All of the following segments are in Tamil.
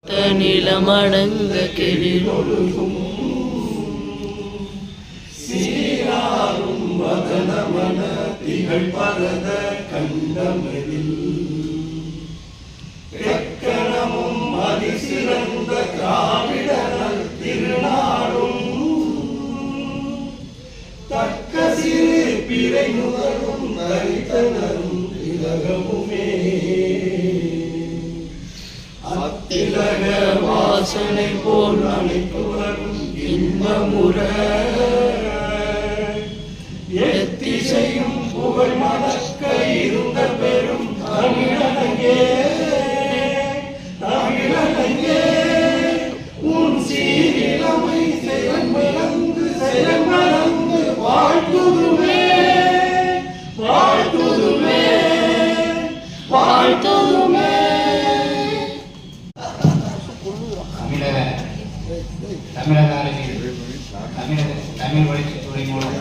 நிலமடங்க கெழிலொழுகும் சீராரும் வதனமன திகழ் பரத கண்டமெழில் எக்கணமும் அதிசிறந்த திராவிடர் திருநாடும் தக்க சிறு பிறை நுகரும் தரித்தனரும் திலகமுமே அத்திலக வாசனை போல் அனைத்து வரும் இன்பமுற எத்திசையும் புகழ் மணக்க இருந்த பெரும் தமிழனங்கே தமிழனங்கே உன் சீரிழமை செயல்மறந்து வாழ்த்துதுமே வாழ்த்துதுமே வாழ்த்துதுமே. தமிழக அரசின் தமிழ் வளர்ச்சித்துறை மூலம்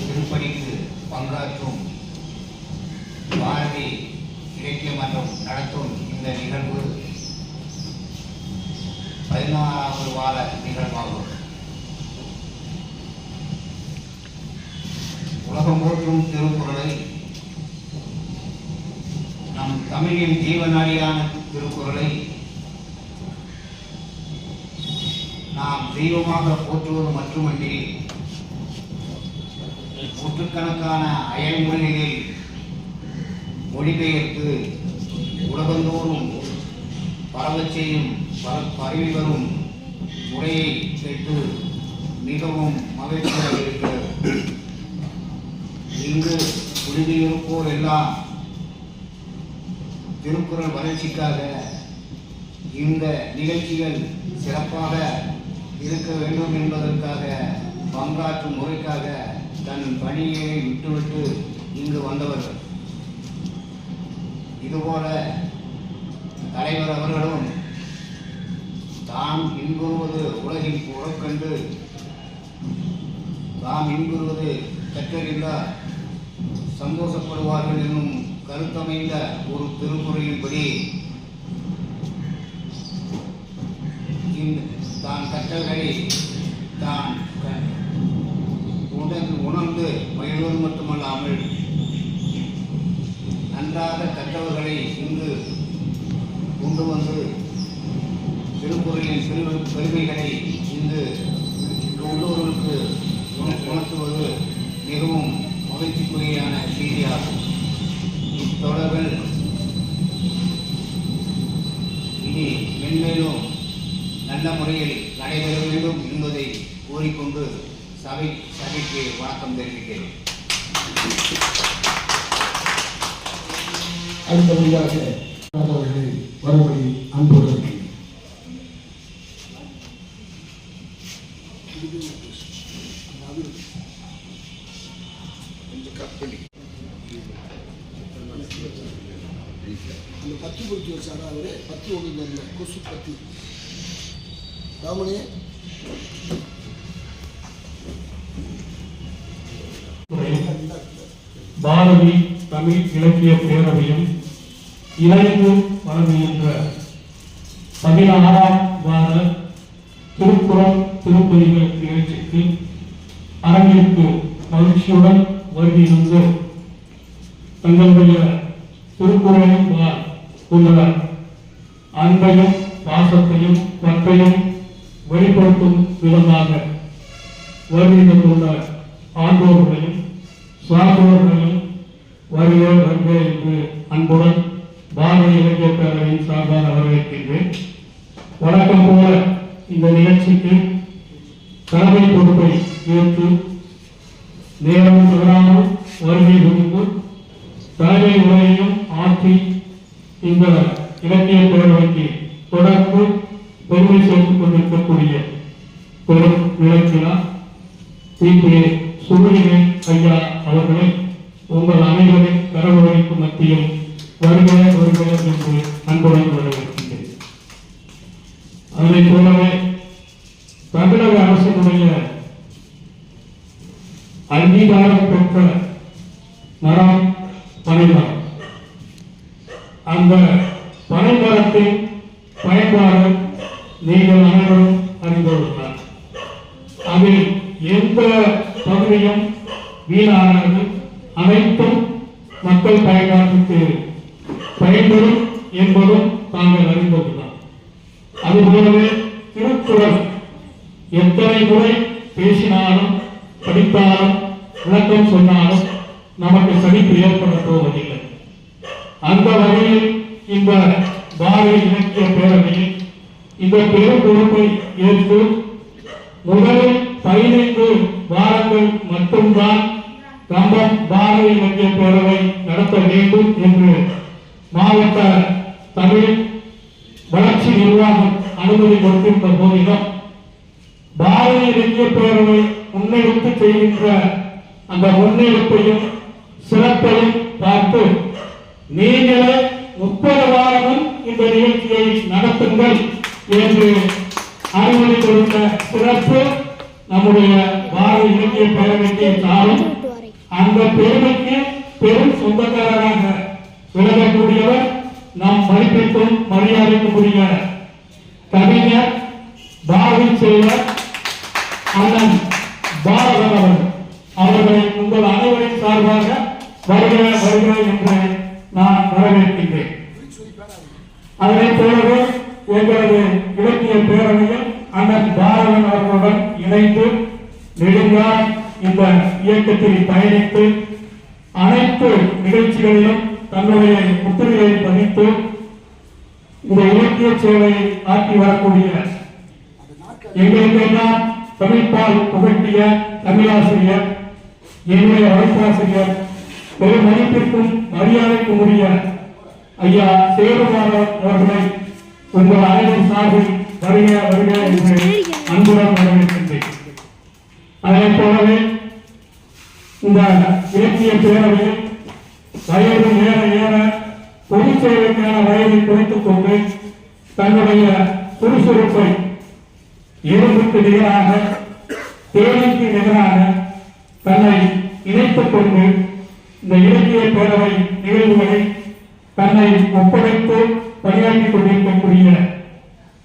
திருப்பணிக்கு பங்காற்றும் பாரதி இலக்கிய மன்றம் நடத்தும் இந்த நிகழ்வு 16வது வார நிகழ்வாகும். உலகம் போற்றும் திருக்குறளை நம் தமிழின் ஜீவநாடியான திருக்குறளை நாம் தெய்வமாக போற்றுவது மட்டுமன்றி நூற்றுக்கணக்கான அயல் மொழிகளில் மொழிபெயர்த்து உலகந்தோறும் பரவச் செய்யும் பரவி வரும் முறையை கேட்டு மிகவும் மகிழ்ச்சியாக இருக்கிறது. இங்கு குடியிருப்போர் எல்லாம் திருக்குறள் வளர்ச்சிக்காக இந்த நிகழ்ச்சிகள் சிறப்பாக இருக்க வேண்டும் என்பதற்காக பங்காற்றும் முறைக்காக தன் பணியை விட்டுவிட்டு இங்கு வந்தவர்கள். இதுபோல தலைவர் அவர்களும் தாம் இன்புறுவது உலகில் உறக்கண்டு தாம் இன்புறுவது கற்றறிந்தார் சந்தோஷப்படுவார்கள் என்னும் கருத்தமைந்த ஒரு திருக்குறளின்படி தான் கற்றல்களை தான் உணர்ந்து மகிழ்வது மட்டுமல்லாமல் நன்றாக கற்றவர்களை இங்கு கொண்டு வந்து திருக்குறளின் பெருமைகளை இங்கு உள்ளூர்களுக்கு உணர்த்துவது மிகவும் மகிழ்ச்சிக்குரியான செய்தியாகும். இத்தொடர்கள் இனி மென்மேலும் நல்ல முறையில் நடைபெற வேண்டும் என்பதை கூறிக்கொண்டு சபைக்கு வணக்கம் தெரிவிக்கிறேன். அடுத்தபடியாக வரும்படி அன்புடன் அந்த பத்தி பொறுத்து வச்சாரா அவரு பத்தி ஒன்று கொசு பத்தி ராமனே பாரதி தமிழ் இலக்கிய பேரவையும் இணைந்து வழங்குகின்ற 16ஆம் வார திருக்குறள் திருப்பதிகள் நிகழ்ச்சிக்கு அரங்கிற்கு மகிழ்ச்சியுடன் வருகிறது. தங்களுடைய திருக்குறளின் உள்ள அன்பையும் பாசத்தையும் பற்றையும் வெளிப்படுத்தும் விதமாக வருகின்ற ஆண்டோர்களையும் சான்றோர்களையும் வருக வருக என்று அன்புடன் பாரதிய இலக்கிய பேரவையின் சார்பாக வரவேற்கின்றேன். வழக்கம் போல இந்த நிகழ்ச்சிக்கு தலைமை பொறுப்பை ஏற்று நேரம் தவறாமல் வருகை புரிந்து தலைமை உரையையும் ஆற்றி இந்த இலக்கிய பேரவைக்கு தொடர்ந்து பெருமை சேர்த்துக் கொண்டிருக்கக்கூடிய பெரும் விளக்கினார் தீபே சுருளினை ஐயா அவர்களை உங்கள் அனைவரின் கரவழைப்பு மத்தியில் வருக வருக என்று அன்புடன் வரவேற்கின்றேன். அதனைப் போலவே தமிழக அரசினுடைய அங்கீகாரம் பெற்ற மரம் பனைமரம். அந்த பனை நிலத்தின் பயன்பாடு நீங்கள் அனைவரும் அறிந்துள்ளார். அதில் எந்த பகுதியும் வீணானது, அனைத்தும் மக்கள் பயன்பாட்டுக்கு பயன்படும் என்பதும் தாங்கள் அறிந்ததுதான். அதுபோலவே திருக்குறள் எத்தனை முறை பேசினாலும் படித்தாலும் விளக்கம் சொன்னாலும் நமக்கு சலிப்பு ஏற்பட போவதில்லை. அந்த வகையில் இந்த பாரதி இலக்கிய பேரவையில் இந்த பெரும் பொறுப்பை ஏற்று முதலில் 15 வாரங்கள் மட்டும்தான் கம்பம் பாரதி இலக்கிய பேரவை நடத்த வேண்டும் என்று மாவட்ட தமிழ் வளர்ச்சி நிர்வாகம் அனுமதி கொடுத்திருந்த போதிலும் பாரதி இலக்கிய பேரவை முன்னெடுத்து செய்கின்ற அந்த முன்னெடுப்பையும் சிறப்பையும் பார்த்து நீங்களே 30 வாரமும் இந்த நிகழ்ச்சியை நடத்துங்கள் என்று அனுமதி கொடுத்த சிறப்பு நம்முடைய பாரதி இலக்கிய பேரவைக்கு சாரும். அந்த பெருமைக்கு பெரும் சொந்தக்காரராக விளங்கக்கூடியவர் நாம் மதிப்பிற்கும் மரியாதைக்குரிய கவிஞர் பாரதி செல்வர் அண்ணன் பாரதன் அவர்களை உங்கள் அனைவரின் சார்பாக வருக வருக என்று நான் வரவேற்கின்றேன். அதனைப் போலவே எங்களது இலக்கிய பேரவையில் அண்ணன் பாரதன் அவர்களுடன் இணைந்து நெடுங்கால் இந்த இயக்கத்தில் பயணித்து அனைத்து நிகழ்ச்சிகளிலும் தன்னுடைய முத்திரையை பதித்து இந்த இலக்கிய சேவையை ஆற்றி வரக்கூடிய எங்களுக்கெல்லாம் தமிழ்பால் புகட்டிய தமிழாசிரியர், என்னுடைய வழக்காசிரியர், பெரும் மதிப்பிற்கும் மரியாதைக்கும் உரிய ஐயா சேருமாறன் அவர்களை உங்கள் அனைவரும் சார்பில் வருக வருக என்று அன்புடன் வரவேற்கின்றேன். அதனைப் போலவே இந்த இலக்கிய பேரவையில் வயது ஏற ஏற பொது சேவைக்கான வயதை குறைத்துக் கொண்டு தன்னுடைய சுறுசுறுப்பை இரும்புக்கு நிகராக, தேவைக்கு நிகராக தன்னை இணைத்துக் கொண்டு இந்த இலக்கிய பேரவை நிகழ்வுகளை தன்னை ஒப்படைத்து பணியாற்றிக் கொண்டிருக்கக்கூடிய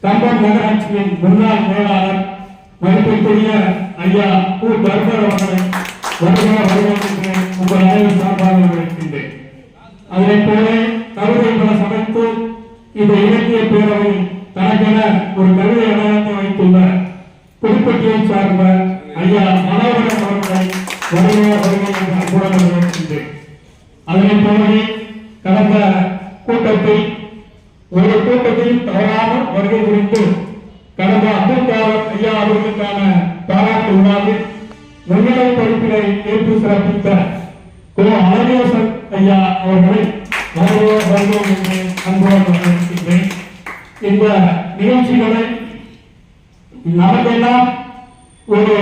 கம்பம் நகராட்சியின் முன்னாள் மேலாளர் மதிப்பிற்குரிய ஐயா கு. தர்மர் அவர்களை வருகின்ற உங்கள் அனைவரும் சார்பாக வரவேற்கின்றேன். அதனைப் போல கவிதை பல சமைத்து இந்த இலக்கிய பேரவை தனக்கென ஒரு கவிதை அடையாளத்தை வைத்துள்ள புதுப்பட்டியை சார்ந்த ஐயா மனோகரன் அவர்களை வருகிற வருகை என்று அன்புடன் வரவேற்கின்றேன். அதனைப் போலவே கடந்த கூட்டத்தில் ஒரு கூட்டத்தில் தவறாமல் வருகை குறித்து கடந்த அப்துல் கலாம் ஐயா அவர்களுக்கான பாராட்டு விழாவில் முன்னிலை பொறுப்பினை ஏற்று சிறப்பித்த திரு அழகேசன் ஐயா அவர்களை வருவோம் என்று அன்புடன் வரவேற்கின்றேன். இந்த நிகழ்ச்சிகளை நமக்கெல்லாம் ஒரு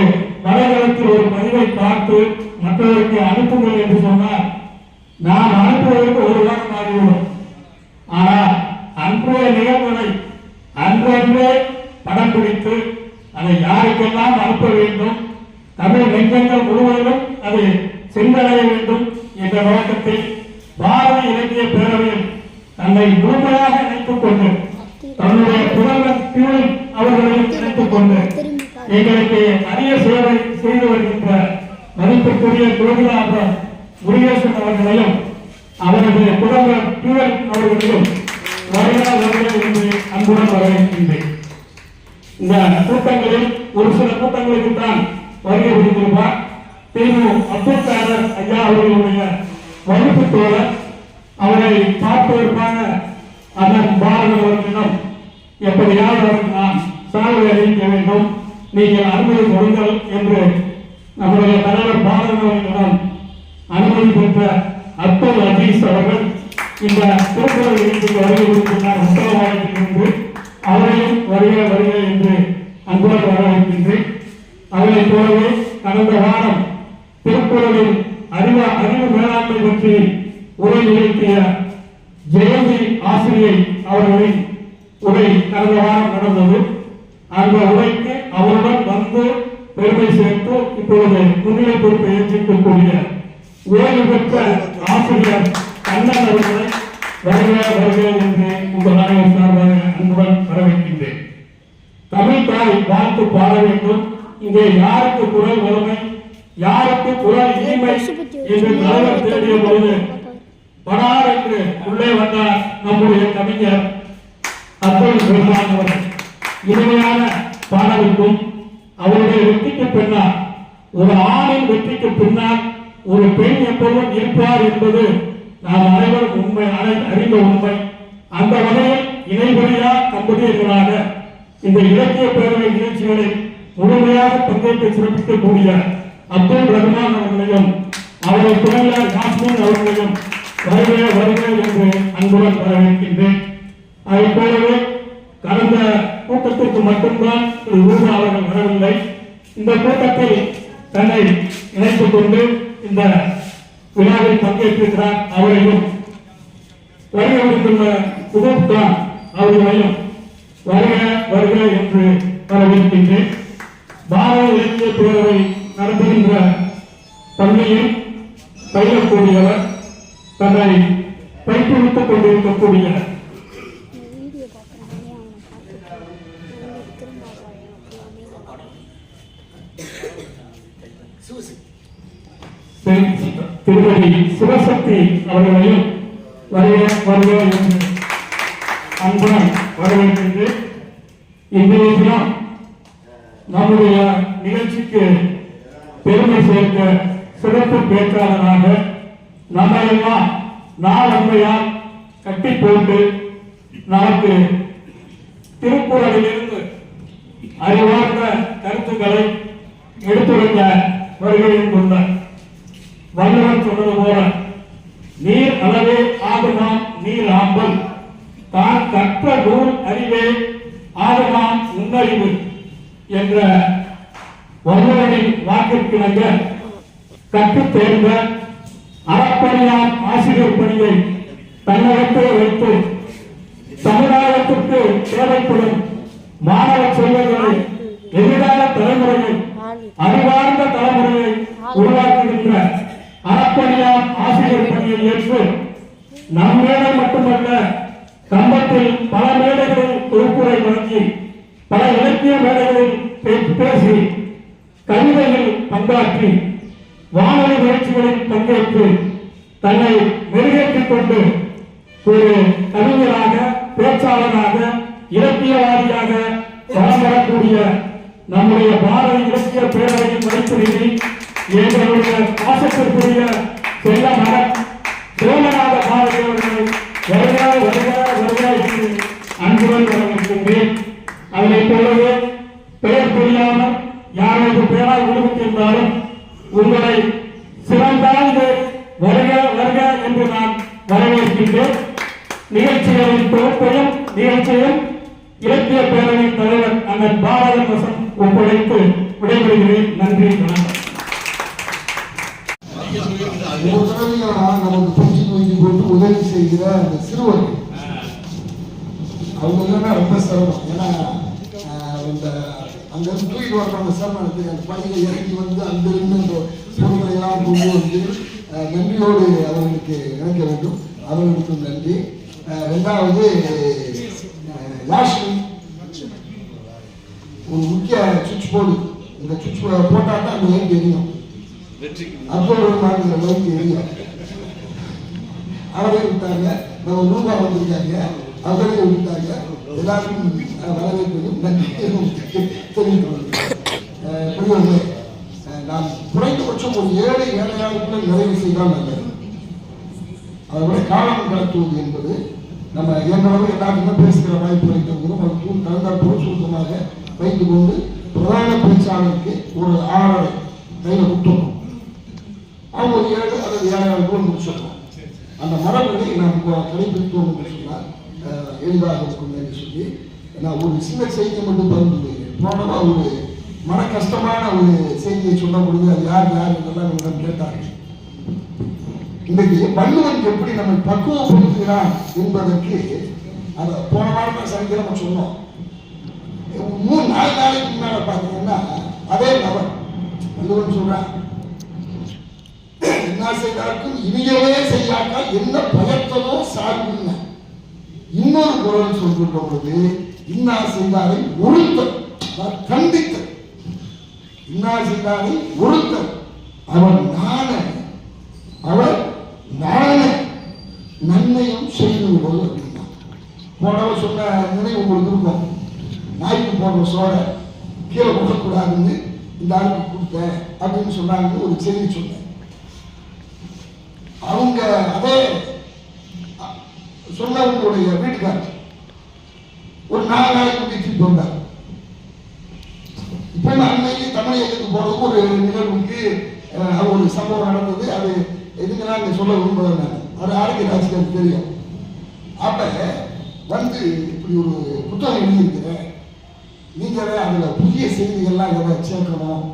வலைதளத்தில் ஒரு பதிவை பார்த்து மற்றவருக்கு அனுப்புங்கள் என்று சொன்னால் நாம் அனுப்புவதற்கு ஒரு வாரம் ஆகிவிடும். ஆனால் அன்றைய நிகழ்வுகளை அன்றே படம் பிடித்து அதை யாருக்கெல்லாம் அனுப்ப வேண்டும், தமிழ் நெஞ்சங்கள் முழுவதிலும் அது சென்றடைய வேண்டும் என்ற நோக்கத்தில் பாரதி இலக்கிய பேரவையில் தன்னை முழுமையாக இணைத்துக் கொண்டு தன்னுடைய புதல்வர் பியூன் அவர்களையும் இணைத்துக் கொண்டு எங்களுக்கு அரிய சேவை செய்து வருகின்ற மதிப்புக்குரிய கோவிலாக முருகேசன் அவர்களையும் அவரது புதல்வர் பியூன் அவர்களையும் வருகிறார்கள் என்று அன்புடன் வரவேற்கின்றேன். இந்த கூட்டங்களில் ஒரு சில கூட்டங்களுக்கு தான் வருகை புரிந்திருப்பார். திரு அப்துல் கலாம் ஐயா அவர்களுடைய வகுப்பு தோழர் அவரை பார்ப்பதற்காக அதன் பாரத அவர்களிடம் எப்படியாவது அவருக்கு நான் சாலை அறிவிக்க வேண்டும், நீங்கள் அனுமதி கொடுங்கள் என்று நம்முடைய தலைவர் பாரத அவர்களிடம் அனுமதி பெற்ற அப்துல் அஜீஸ் அவர்கள் இந்த திருக்குறள் நிகழ்ச்சிக்கு வருகை கொடுத்துள்ளார். உத்தரவாதத்திலிருந்து அவரையும் வருக வருக என்று அன்புடன் வரவேற்கின்றேன். அதனைப் போலவே கடந்த வாரம் திருக்குறளின் அறிவு மேலாண்மை பற்றி உரை நிகழ்த்திய ஜெயந்தி ஆசிரியை அவர்களின் உரை கடந்த வாரம் நடந்தது. அந்த உரைக்கு அவருடன் வந்து பெருமை சேர்த்து இப்பொழுது முன்னிலை பொறுப்பை ஏற்றிருக்கக்கூடிய ஓய்வு பெற்ற ஆசிரியர் கண்ணன் அவர்களை வருக வருக என்று உங்கள் அனைவரும் சார்பாக பாட வேண்டும். இங்கே யாருக்கு குரல் வறுமை, யாருக்கு குரல் இனிமை என்று தலைவர் தேடிய பொழுது படார் என்று உள்ளே வந்தார் நம்முடைய கவிஞர் அப்துல் ரஹ்மான் அவர்கள். இனிமையான பாடலுக்கும் அவருடைய வெற்றிக்கு பின்னால், ஒரு ஆணின் வெற்றிக்கு பின்னால் ஒரு பெண் எப்போதும் இருப்பார் என்பது நாம் அனைவரும் உண்மை, அறிந்த உண்மை. அந்த வகையில் இணைபடியா கம்பெனியர்களாக இந்த இலக்கிய பேரவை நிகழ்ச்சிகளை முழுமையாக பங்கேற்று சிறப்பிக்கக்கூடிய அப்துல் ரஹ்மான் அவர்களையும் அவருடைய துணையார் யாஸ்மின் அவர்களையும் வருகை வருகை என்று அன்புடன் வரவேற்கின்றேன். அதை போலவே கடந்த கூட்டத்திற்கு மட்டும்தான் ரூபா அவர்கள் வரவில்லை. இந்த கூட்டத்தில் தன்னை இணைத்துக் கொண்டு இந்த விழாவில் பங்கேற்றிருக்கிறார். அவரையும் வருகை வந்துள்ள குபுப்கான் அவர்களையும் வருக வருக என்று வரவேற்கின்றேன். பாரத இலக்கிய பேரவை நடத்துகின்ற பள்ளியில் பயிலக்கூடியவர், தன்னை பயிற்றுவித்துக் கொண்டிருக்கக்கூடிய திருமதி சிவசக்தி அவர்களையும் வருக வருக என்று அன்புடன் வரவேற்கின்றேன். இன்றைய தினம் நம்முடைய நிகழ்ச்சிக்கு பெருமை சேர்க்க சிறப்பு பேச்சாளராக நம்மையெல்லாம் நாளன்மையால் கட்டி போட்டு நமக்கு திருக்குறளிலிருந்து அறிவார்ந்த கருத்துக்களை எடுத்துரைக்க வருகையில் கொண்ட வள்ளுவர் சொன்னது போல நீர் அளவே ஆகுமாம் நீர் ஆம்பல் தான் கற்ற நூல் அறிவே ஆகுமாம் நுண்ணறிவு என்ற வள்ளுவரின் வாக்கிற்கிணங்க கற்றுத் தேர்ந்த அறப்பணியாம் ஆசிரியர் பணியை தன்னகத்தே வைத்து சமுதாயத்திற்கு தேவைப்படும் மாணவ செல்வங்களை, எதிரான தலைமுறையை, அறிவார்ந்த தலைமுறையை உருவாக்குகின்ற அறப்பணியாம் ஆசிரியர் பணியை ஏற்று நம் மேடை மட்டுமல்ல, கம்பத்தில் பல மேடைகளில் தொகுப்புரை வழங்கி, பல இலக்கிய மேடைகளில் பேசி, கவிதையில் பங்காற்றி, வானொலி நிகழ்ச்சிகளில் பங்கேற்று தன்னை மெருகேற்றிக் கொண்டு ஒரு கவிஞராக, பேச்சாளராக, இலக்கியவாதியாக வளம் வரக்கூடிய நம்முடைய பாரத இலக்கிய பேரவையின் மதிப்புரிமை எங்களுடைய பாசத்திற்குரிய செல்ல மகன் சோமநாத பாரதி அவர்களை வருகிறார் வருகிறார் வருகிறார் என்று அன்புடன் வரவேற்கின்றேன். அதனைப் போலவே பெயர் தெரியாமல் யாராவது பெயரால் விடுவித்திருந்தாலும் உங்களை சிறந்தாழ்ந்து வருக வருக என்று நான் வரவேற்கின்றேன். நிகழ்ச்சிகளின் தொகுப்பையும் நிகழ்ச்சியும் இலக்கிய பேரவையின் தலைவர் அண்ணன் பாரதன் வசம் ஒப்படைத்து விடைபெறுகிறேன். நன்றி, வணக்கம். நமக்கு பூச்சி நோக்கி போட்டு உதவி செய்கிற அந்த சிறுவர் அவங்க இல்லைன்னா ரொம்ப சிரமம். ஏன்னா இந்த அங்கிருந்து தூக்கிட்டு வர்றவங்க சிரமம் அந்த பணியில் இறங்கி வந்து அங்கிருந்து அந்த பொருளையெல்லாம் கொண்டு வந்து நன்றியோடு அவர்களுக்கு நினைக்க வேண்டும். அவர்களுக்கும் நன்றி. ரெண்டாவது யாஸ்மின் ஒரு முக்கிய சுவிட்ச் போர்டு. இந்த சுவிட்ச் போட்டால் தான் அந்த லைட் எரியும். அப்துல் ரஹ்மான் லைட் எரியும். அவரை விட்டாங்க. நம்ம ரூபா வந்திருக்காங்க, அவரை விட்டாங்க. எல்லாருக்கும் வரவேற்பதும் நன்றி தெரிவித்துள்ளது. நாம் குறைந்தபட்சம் ஒரு 7-7 நிறைவு செய்தால் நல்லது. அதோட காலம் கடத்துவது என்பது நம்ம ஏற்கனவே எல்லாருக்குமே பேசுகிற வாய்ப்பு வைத்திருக்கிறோம். அது கலந்தாற்போல் சுருக்கமாக வைத்துக் கொண்டு பிரதான பேச்சாளருக்கு ஒரு 6.5 கையில் கொடுத்துடணும். அவங்க ஒரு 7 அல்லது 7.5 முடிச்சிடணும். அந்த மரபுகளை நாம் கடைபிடித்தோம் என்று சொன்னால் எளிதாக இருக்கும் என்று சொல்லி நான் ஒரு சின்ன செய்தியை மட்டும் பகிர்ந்து போனவா ஒரு மன கஷ்டமான ஒரு செய்தியை சொன்ன பொழுது அது யார் யார் என்றெல்லாம் நம்மிடம் கேட்டார்கள். இன்றைக்கு வள்ளுவன் எப்படி நம்மை பக்குவப்படுத்துகிறான் என்பதற்கு அதை போன வாரம் சனிக்கிழமை சொன்னோம். 3-4 நாளைக்கு முன்னால பார்த்தீங்கன்னா அதே நபர் வள்ளுவன் சொல்றான், என்ன செய்தாலும் இனியவே செய்யாட்டால் என்ன பயத்ததோ சார்பு. இன்னொரு குரல் சொல்கின்ற பொழுது இன்னா செய்தாரை ஒழுத்தல், கண்டித்தல். இன்னாசிதானி ஒருத்தர் அவர் நான நன்மையும் செய்து விடுவது அப்படின்னா போனவர் சொன்ன நினைவு உங்களுக்கு இருக்கும். நாய்க்கு போடுற சோறை கீழே போடக்கூடாதுன்னு இந்த ஆளுக்கு கொடுத்தேன் அப்படின்னு சொன்னாங்கன்னு ஒரு செய்தி சொன்னேன். அவங்க அதே சொன்னவங்களுடைய வீட்டுக்காரர் ஒரு 4 நாளைக்கு திருப்பி வந்தார். இப்போ அன்னைக்கு தமிழ் இயக்கத்துக்கு போறதுக்கு ஒரு நிகழ்வுக்கு ஒரு சம்பவம் நடந்தது. அது எதுக்கு நான் சொல்ல விரும்புகிறேன். நான் அது ஆரோக்கியராஜுக்கு தெரியும். அப்ப வந்து இப்படி ஒரு புத்தகம் எழுதியிருக்கிறேன், நீங்க அதுல புதிய செய்திகள்லாம் எதை சேர்க்கணும்,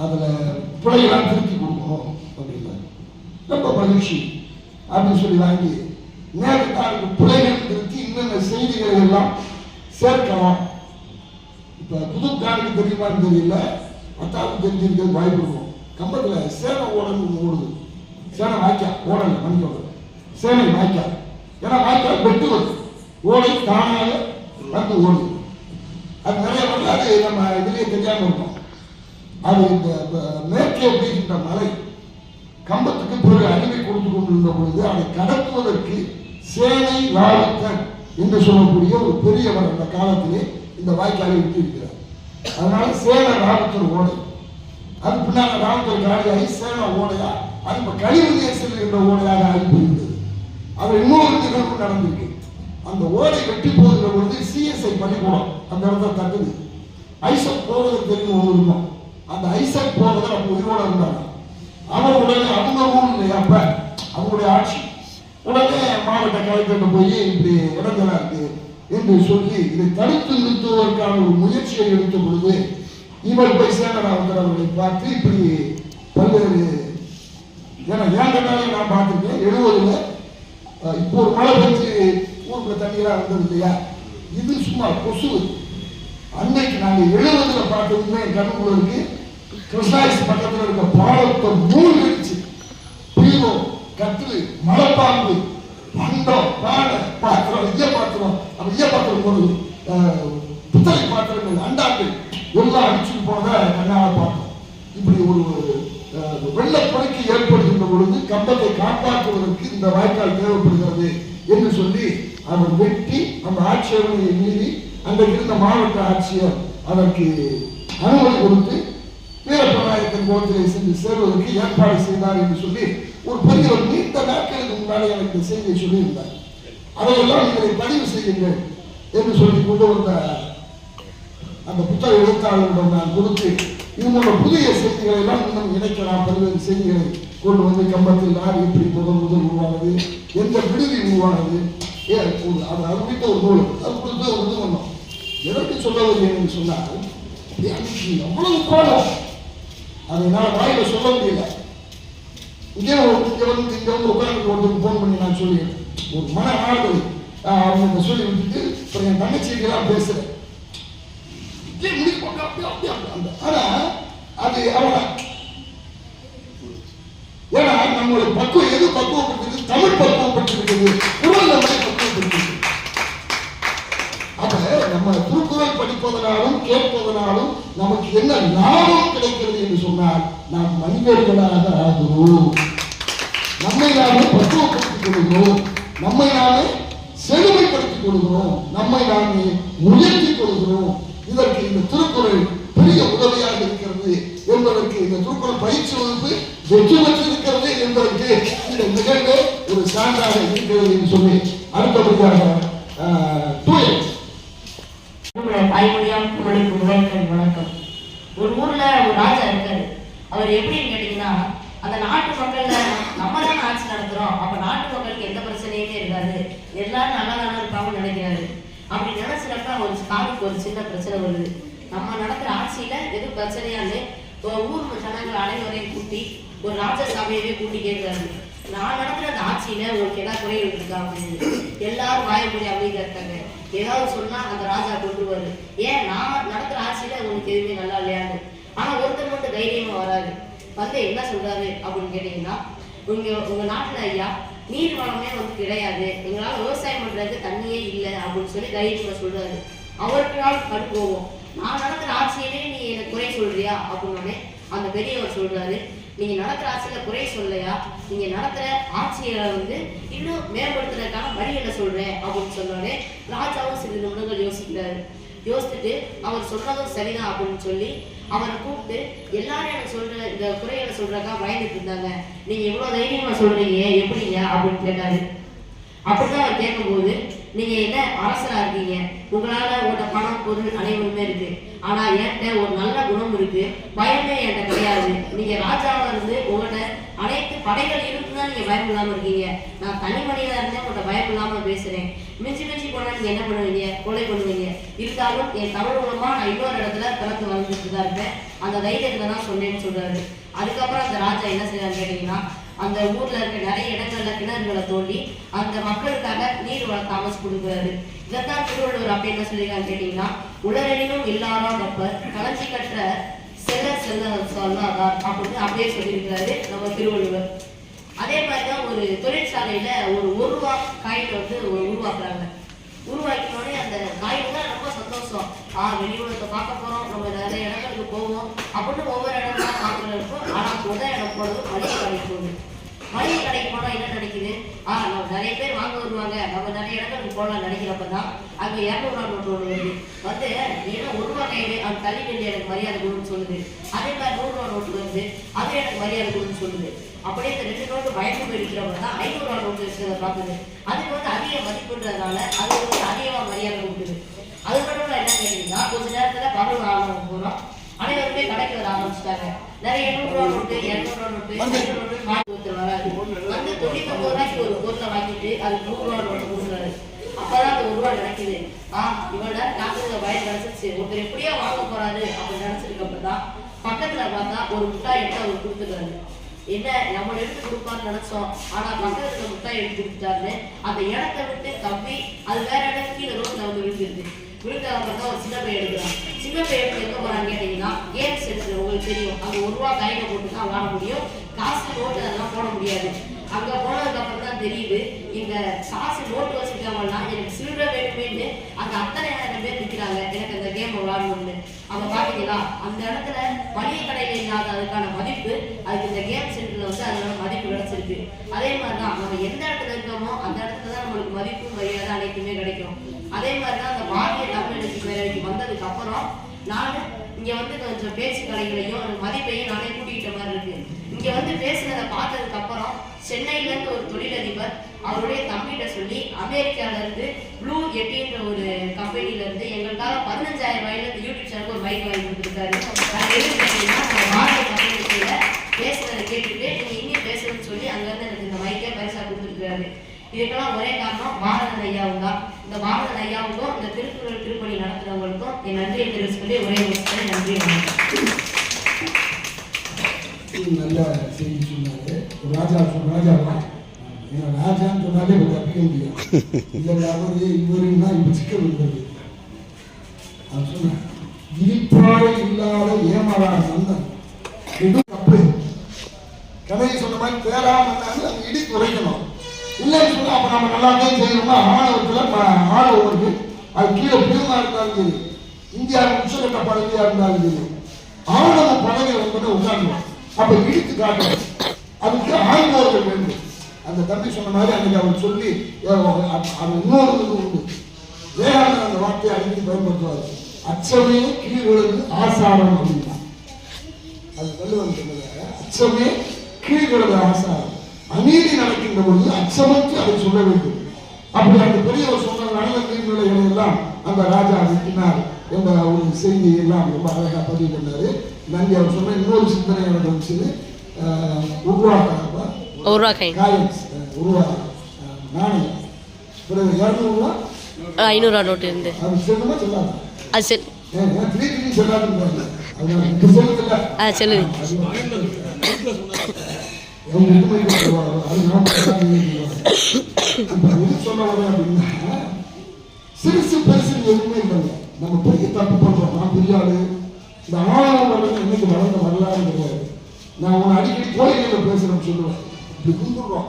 அதுல பிள்ளைகளாம் திருத்தி கொடுக்கணும் அப்படின்னா ரொம்ப மகிழ்ச்சி அப்படின்னு சொல்லி வாங்கி நேரத்தாருக்கு பிள்ளைகள் திருத்தி இன்னென்ன செய்திகளை எல்லாம் சேர்க்கணும். இப்ப புதுக்காருக்கு தெரியுமான்னு தெரியல, மத்தாவுக்கு தெரிஞ்சிருக்கிறது வாய்ப்பு இருக்கும். கம்பத்துல சேனை ஓடன்னு ஓடுது. சேனை வாய்க்கா ஓடல மணிக்கோடு சேனை வாய்க்கா. ஏன்னா வாய்க்கா வெட்டுவது ஓடை தானாக வந்து ஓடுது. அது நிறைய வந்து அது நம்ம இதுலயே தெரியாம இருக்கும். அது இந்த மேற்கே பெய்கின்ற மலை கம்பத்துக்கு பிறகு அடிமை கொடுத்து கொண்டிருந்த பொழுது அதை கடத்துவதற்கு சேனை ராவத்தன் என்று சொல்லக்கூடிய ஒரு பெரியவர் அந்த காலத்திலே இந்த வாய்க்காலை விட்டு இருக்கிறார். அதனால சேனை ராவத்தர் ஓடை, அது பின்னால ராவத்தர் காலியாகி சேனை ஓடையா அது இப்ப கழிவுநீர் செல்கின்ற ஓடையாக ஆகிப்போயிருந்தது. அது இன்னொரு நிகழ்வு நடந்திருக்கு. அந்த ஓடை வெட்டி போகிற பொழுது சிஎஸ்ஐ பள்ளிக்கூடம் அந்த இடத்துல தட்டுது. ஐசக் போவதற்கு தெரியும் ஒன்று இருக்கும். அந்த ஐசக் போவதில் அப்போ உயிரோட இருந்தாங்க. அவர் உடனே அவங்க ஊர் இல்லையா அப்ப அவங்களுடைய ஆட்சி, உடனே மாவட்ட கலெக்டர் போய் இப்படி இடங்களா இருக்கு என்று சொல்லி இதை தடுத்து நிறுத்துவதற்கான ஒரு முயற்சியை எடுத்த பொழுது இவர் போய் சேனராவந்தர் அவர்களை பார்த்து இப்படி பல்வேறு ஏன் நான் பார்த்துருக்கேன் 70ல் இப்போ ஒரு மழை பெஞ்சு ஊருக்குள்ள தண்ணீராக வந்தது இல்லையா, இது சும்மா கொசு. அன்னைக்கு நாங்கள் 70ல் பார்த்ததுமே கண்ணுக்குள்ள இருக்கு. கிருஷ்ணாயிஸ் பக்கத்தில் இருக்க பாலத்தை மூழ்கிடுச்சு. பீரோ கட்டில் மலைப்பாம்பு பண்டம் பானை பாத்திரம் ஈயப்பாத்திரம் ஒரு புத்தகை பாத்திரங்கள் அண்டாக்கள் எல்லாம் அடிச்சுட்டு போனதை கண்ணால் பார்த்தோம். இப்படி ஒரு வெள்ளப்படைக்கு ஏற்படுகின்ற பொழுது கம்பத்தை காப்பாற்றுவதற்கு இந்த வாய்க்கால் தேவைப்படுகிறது என்று சொல்லி அவர் வெட்டி அந்த ஆட்சேபனையை மீறி அன்றைக்கு இருந்த மாவட்ட ஆட்சியர் அதற்கு அனுமதி கொடுத்து வீரப்பநாயக்கன் கோலத்திலே சென்று சேர்வதற்கு ஏற்பாடு செய்தார் என்று சொல்லி ஒரு பெரிய ஒரு நீண்ட நாட்களுக்கு முன்னாடி எனக்கு இந்த செய்தியை சொல்லியிருந்தார். அதையெல்லாம் நீங்களை பதிவு செய்யுங்கள் என்று சொல்லி கொண்டு வந்த அந்த புத்தக எழுத்தாளர்களிடம் நான் கொடுத்து இது போன்ற புதிய செய்திகளை எல்லாம் இன்னும் இணைக்கலாம். பல்வேறு செய்திகளை கொண்டு வந்து கம்பத்தில் யார் எப்படி முதல் உருவானது, எந்த விடுதி உருவானது, அது குறித்த ஒரு நூல் அது குறித்த ஒரு இது பண்ணோம். எதற்கு சொல்ல வருகிறேன் சொன்னால் அவ்வளவு கோலம் அதை என்னால் வாயில சொல்ல முடியல. இங்கே வந்து உட்கார்ந்து ஒருத்தருக்கு போன் பண்ணி நான் சொல்லிடுறேன். ஒரு மன ஆறுதல் அவங்க சொல்லி விட்டுட்டு இப்போ என் தங்கச்சிக்கெல்லாம் பேசுறேன். ஆனா அது அவ்வளவு ஏன்னா நம்மளுடைய பக்குவம் எது பக்குவப்பட்டிருக்கு, தமிழ் பக்குவப்பட்டிருக்கிறது, குரல் நம்மை பக்குவப்பட்டிருக்கு. அப்ப நம்ம திருக்குறள் படிப்பதனாலும் கேட்பதனாலும் நமக்கு என்ன லாபம் கிடைக்கிறது என்று சொன்னால் நாம் மனிதர்களாக ஆகிறோம், நம்மை நாமே பக்குவப்படுத்திக் கொள்கிறோம், நம்மை நாமே செழுமைப்படுத்திக் கொள்கிறோம், நம்மை நாமே உயர்த்திக் கொள்கிறோம். இதற்கு இந்த திருக்குறள் பெரிய உதவியாக இருக்கிறது என்பதற்கு இந்த திருக்குறள் பயிற்சி வகுப்பு வெற்றி பெற்றிருக்கிறது என்பதற்கு இந்த நிகழ்வு ஒரு சான்றாக இருக்கிறது என்று சொல்லி அடுத்தபடியாக தாய்மொழியாம் உங்களுக்கு முதல்கள் வணக்கம். ஒரு ஊர்ல ஒரு ராஜா இருக்காரு. அவர் எப்படின்னு கேட்டீங்கன்னா அந்த நாட்டு மக்கள்ல நம்ம தான் ஆட்சி நடத்துறோம், அப்ப நாட்டு மக்களுக்கு எந்த பிரச்சனையுமே இருக்காது, எல்லாரும் நல்லா தானே இருப்பாங்கன்னு நினைக்கிறாரு. அப்படி நினைச்சிருக்கா ஒரு காலுக்கு ஒரு சின்ன பிரச்சனை வருது. நம்ம நடத்துற ஆட்சியில எதுவும் பிரச்சனையாலே ஊர் ஜனங்கள் அனைவரையும் கூட்டி ஒரு ராஜசபையவே கூட்டி கேட்கிறாரு, நான் நடத்துற அந்த ஆட்சியில உங்களுக்கு என்ன குறைகள் இருக்கா அப்படின்னு. எல்லாரும் வாயப்படி அமைதியா இருக்காங்க. ஏதாவது சொன்னா அந்த ராஜா கொண்டுருவாரு, ஏன் நான் நடத்துற ஆட்சியில உங்களுக்கு எதுவுமே நல்லா இல்லையான்னு. ஆனா ஒருத்தர் மட்டும் தைரியமா வராரு. வந்து என்ன சொல்றாரு அப்படின்னு கேட்டீங்கன்னா, உங்க நாட்டுல ஐயா நீர் வளமே வந்து கிடையாது, எங்களால விவசாயம் பண்றதுக்கு தண்ணியே இல்லை அப்படின்னு சொல்லி தைரியமா சொல்றாரு. அவருக்கு நாள் கடுப்போம், நான் நடக்கிற ஆட்சியிலே நீ எனக்கு குறை சொல்றியா அப்படின்னு அந்த பெரியவர் சொல்றாரு, நீங்க நடக்கிற ஆட்சியில குறை சொல்லலையா, நீங்க நடக்கிற ஆட்சியில இன்னும் மேம்படுத்துறதுக்கான வழிகளை சொல்றேன் அப்படின்னு சொன்னாலே ராஜாவும் சிறிது நிமிடங்கள் யோசிக்கிறாரு. யோசிச்சுட்டு அவர் சொல்றதும் சரிதான் அப்படின்னு சொல்லி அவரை கூப்பிட்டு எல்லாரும் எனக்கு சொல்ற இந்த குறைகளை சொல்றக்கா பயந்துட்டு இருந்தாங்க, நீங்க இவ்வளவு தைரியமா சொல்றீங்க எப்படிங்க அப்படின்னு கேட்டாரு. அப்படிதான் அவர் கேட்கும்போது, நீங்க என்ன அரசரா இருக்கீங்க, உங்களால உங்களோட பணம் பொருள் அனைவருமே இருக்கு, ஆனா என்கிட்ட ஒரு நல்ல குணம் இருக்கு, பயமே என்கிட்ட கிடையாது. நீங்க ராஜாவா இருந்து உங்கள்கிட்ட அனைத்து படைகள் இருக்குதான் நீங்க பயம் இல்லாம இருக்கீங்க. நான் தனி மனிதா இருந்தே உங்கள்கிட்ட பயம் இல்லாம பேசுறேன். மிஞ்சி மிஞ்சி போனா நீங்க என்ன பண்ணுவீங்க, கொலை பண்ணுவீங்க. இருந்தாலும் என் தமிழ் மூலமா நான் இன்னொரு இடத்துல பிறந்து வந்துட்டு தான் இருப்பேன், அந்த தைரியத்துல தான் சொன்னேன்னு சொல்றாரு. அதுக்கப்புறம் அந்த ராஜா என்ன செய்யறான்னு கேட்டீங்கன்னா, அந்த ஊர்ல இருக்க நிறைய இடங்கள்ல கிணறுகளை தோண்டி அந்த மக்களுக்காக நீர் வளர்த்து அமைச்சு கொடுக்குறாரு. இதைத்தான் திருவள்ளுவர் அப்படி என்ன சொல்லிருக்கான்னு கேட்டீங்கன்னா, உலரெனினும் இல்லாரா கப்பர் களஞ்சி கற்ற செல்ல சொல்லாதார் அப்படின்னு அப்படியே சொல்லியிருக்கிறாரு நம்ம திருவள்ளுவர். அதே மாதிரிதான் ஒரு தொழிற்சாலையில ஒரு ரூபா காயின் உருவாக்குறாங்க. உருவாக்கினோடனே அந்த காயின் தான் ரொம்ப சந்தோஷம். வெளியுலகத்தை பார்க்க போறோம், நம்ம நிறைய இடங்களுக்கு போவோம் அப்படின்னு ஒவ்வொரு இடமா பார்க்கறதுக்கும். ஆனா முதல் இடம் போனது மளிகை கடைக்கு போகுது. மளிகை கடைக்கு போனா என்ன நினைக்குது, நம்ம நிறைய பேர் வாங்க வருவாங்க, நம்ம நிறைய இடங்களுக்கு போகலாம் நினைக்கிறப்பதான் அங்க 200 நோட்டு ஒன்று வருது. ஏன்னா ரூபா கையில அந்த தள்ளி நின்று எனக்கு மரியாதை கொடுன்னு சொல்லுது. அதே மாதிரி 100 நோட்டு வருது, அது எனக்கு மரியாதை கொடுன்னு சொல்லுது. அப்படியே இந்த 2 நோட்டு பயந்து போயிருக்கிறவங்க தான் 500 நோட்டு இருக்கிறத பார்க்குது. அதுக்கு அதிக மதிப்புன்றதுனால அது அதிகமா மரியாதை கொடுக்குது. அது மட்டும் என்ன கேட்டீங்கன்னா, கொஞ்ச நேரத்துல பகல் ஆரம்பம் போனோம், அனைவருமே கடைக்கு வர ஆரம்பிச்சுட்டாங்க. நிறைய 200 நோட்டு 200 நோட்டு 500 நோட்டு மாற்றி ஒருத்தர் வராது. 99 ரூபாய்க்கு ஒரு பொருளை வாங்கிட்டு அது 100 நோட்டு கொடுக்குறாரு. அப்பதான் அந்த 1 ரூபா நினைக்குது, இவட காசுல பயம் கிடைச்சிருச்சு, ஒருத்தர் எப்படியா வாங்க போறாரு அப்படின்னு நினைச்சிருக்கப்பதான் பக்கத்துல பார்த்தா ஒரு முட்டாய் எடுத்து அவர் கொடுத்துட்டாரு. என்ன நம்ம எடுத்து கொடுப்பான்னு நினைச்சோம், ஆனா பக்கத்துல முட்டாய் எடுத்து கொடுத்துட்டாருன்னு அந்த இடத்த விட்டு தப்பி அது வேற இடம் கீழே ரோட்ல விழுந்துருது. விழுந்தவங்க ஒரு சின்ன பையன் எடுக்கிறான். சின்ன பையன் எடுத்து எங்க போறான்னு கேட்டீங்கன்னா, கேம்ஸ் எடுத்து உங்களுக்கு தெரியும், அங்க 1 ரூபா கையில போட்டு தான் வாங்க முடியும், காசு நோட்டு அதெல்லாம் போட முடியாது. அங்க போனதுக்கு அப்புறம் தான் தெரியுது, இந்த காசு நோட்டு வச்சுருக்கவங்கன்னா எனக்கு சில்லறை வேணுமேன்னு அங்க அத்தனை 1000 பேர் நிற்கிறாங்க எனக்கு அந்த கேம் விளாடணும்னு. அவங்க பாத்தீங்களா, அந்த இடத்துல மளிகை கடையில இல்லாத அதுக்கான மதிப்பு அதுக்கு இந்த கேம் சென்டர்ல அதோட மதிப்பு கிடைச்சிருக்கு. அதே மாதிரிதான் நம்ம எந்த இடத்துல இருக்கோமோ அந்த இடத்துல தான் நம்மளுக்கு மதிப்பு மரியாதை அனைத்துமே கிடைக்கும். அதே மாதிரிதான் அந்த பாரதிய தமிழ் பேரவைக்கு வந்ததுக்கு அப்புறம் நான் இங்க கொஞ்சம் பேச்சு கலைகளையும் மதிப்பையும் நானே கூட்டிக்கிட்ட மாதிரி இருக்கு. இங்க பேசுனதை பார்த்ததுக்கு அப்புறம் சென்னையில இருந்து ஒரு தொழிலதிபர் அவருடைய தம்பிகிட்ட சொல்லி அமெரிக்கால இருந்து ப்ளூ எட்டின்ற ஒரு கம்பெனில இருந்து எங்களுக்காக 15,000 ரூபாயில இந்த யூடியூப் சேனலுக்கு ஒரு மைக் வாங்கி கொடுத்துருக்காரு. பேசுறதை கேட்டுட்டு நீங்க இங்கே பேசுறதுன்னு சொல்லி அங்க இருந்து எனக்கு இந்த மைக்கை பரிசா கொடுத்துருக்காரு. இதுக்கெல்லாம் ஒரே காரணம் பாரதன் ஐயாவும் தான். இந்த பாரதன் ஐயாவுக்கும் இந்த திருக்குறள் திருப்பணி நடத்துறவங்களுக்கும் என் நன்றியை தெரிவித்து சொல்லி ஒரே நன்றி. நல்ல செய்தி சொன்னாரு. ராஜா ஏன்னா ராஜான்னு சொன்னாலே ஒரு தப்பிக்க முடியும். இல்லை அவரு இவருன்னா இப்ப சிக்கல் இருக்கிறது. அது சொன்ன இடிப்பாடு இல்லாத ஏமாறாத மன்னன் இது தப்பு. கதையை சொன்ன மாதிரி தேராம அந்த இடி குறைக்கணும். இல்லைன்னு சொன்னா அப்ப நம்ம நல்லாவே செய்யணும்னா ஆணவருக்கு அது கீழே பிரிவா இருந்தாலும் சரி, இந்தியாவில் உச்சகட்ட பதவியா இருந்தாலும் சரி, ஆணவ பதவி உட்கார்ந்து அப்ப இடித்து காட்டணும். அதுக்கு ஆய்வோர்கள் வேண்டும். அந்த தம்பி சொன்ன மாதிரி அன்னைக்கு அவர் சொல்லி அது இன்னொரு உண்டு. வேளாண் அந்த வார்த்தையை அடிக்கடி பயன்படுத்துவார். அச்சமே கீழ்விழுந்து ஆசாரம் அப்படின்னா அது வள்ளுவன் சொன்னதாக அச்சமே கீழ்விழுந்து ஆசாரம். அநீதி நடக்கின்ற பொழுது அச்சமற்று அதை சொல்ல வேண்டும். அப்படி அந்த பெரியவர் சொன்ன நல்ல நீர்நிலைகளை எல்லாம் அந்த ராஜா விட்டினார் என்ற ஒரு செய்தியை எல்லாம் ரொம்ப அழகா பதிவு பண்ணாரு. நன்றி. அவர் சொன்ன இன்னொரு சிந்தனை எனக்கு வந்துச்சு. நாணயம் 500 நோட்டு இருந்து அது செல்லுமா சொல்லாது அது செல் சொல்லாது செல்லுது. சிறுசு பெருசு எதுவுமே இல்லை. நம்ம பெரிய தப்பு பண்றோம். நான் பெரியாரு இந்த ஆணவம் வர்றது இன்னைக்கு வளர்ந்த வரலாறு கிடையாது. நான் உன்னை அடிக்கடி கோயில்களை பேசுறேன்னு சொல்லுவேன். இப்படி கும்பிடுறோம்,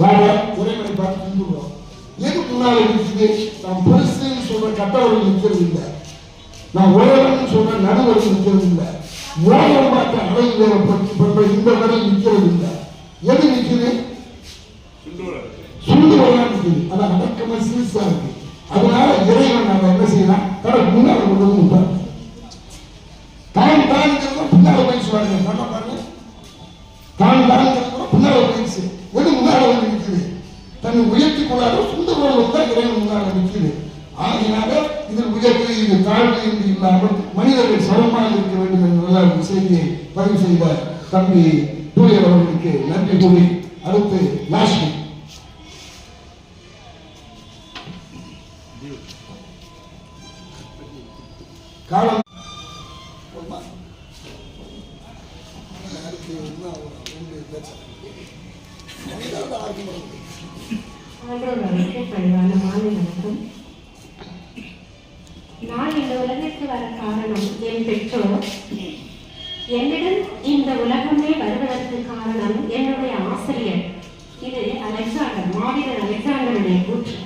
வேற உரைமனை பார்த்து கும்பிடுறோம். எது முன்னால இருக்குது? நாம் பெருசுன்னு சொல்ற கட்டவர்கள் நிற்கிறது இல்லை. நான் உயரம்னு சொல்ற நடுவரை நிற்கிறது இல்லை, மோகம் பார்த்த அடையில இந்த கடை நிற்கிறது இல்லை. எது நிற்குது? சுண்டு வரலாம் நிற்குது. அது அடக்கமா சீசா இருக்கு. அதனால இறைவன் நம்ம என்ன செய்யலாம்? கடை முன்னாடி கொண்டு வந்து விட்டார். தான் தாங்கிறத பின்னால பேசுவாங்க. நல்லா பாருங்க, தான் தாங்கிறத பின்னால பேசு. எது முன்னால வந்து நிற்குது? தன்னை உயர்த்தி கொள்ளாத சுண்டு வரல தான் இறைவன் முன்னால நிற்குது. ஆகினால இதில் உயர்வு இது தாழ்வு என்று இல்லாமல் மனிதர்கள் சமமாக இருக்க வேண்டும் என்ற நல்ல செய்தியை பதிவு செய்த தம்பி தூயர் அவர்களுக்கு நன்றி கூறி அடுத்து லாஸ்மி காலம் பணிவான மாலை வணக்கம். நான் இந்த உலகிற்கு வர காரணம் என் பெற்றோர். என்னிடம் இந்த உலகமே வருவதற்கு காரணம் என்னுடைய ஆசிரியர். இது அலெக்சாண்டர், மாவீரர் அலெக்சாண்டருடைய கூற்று.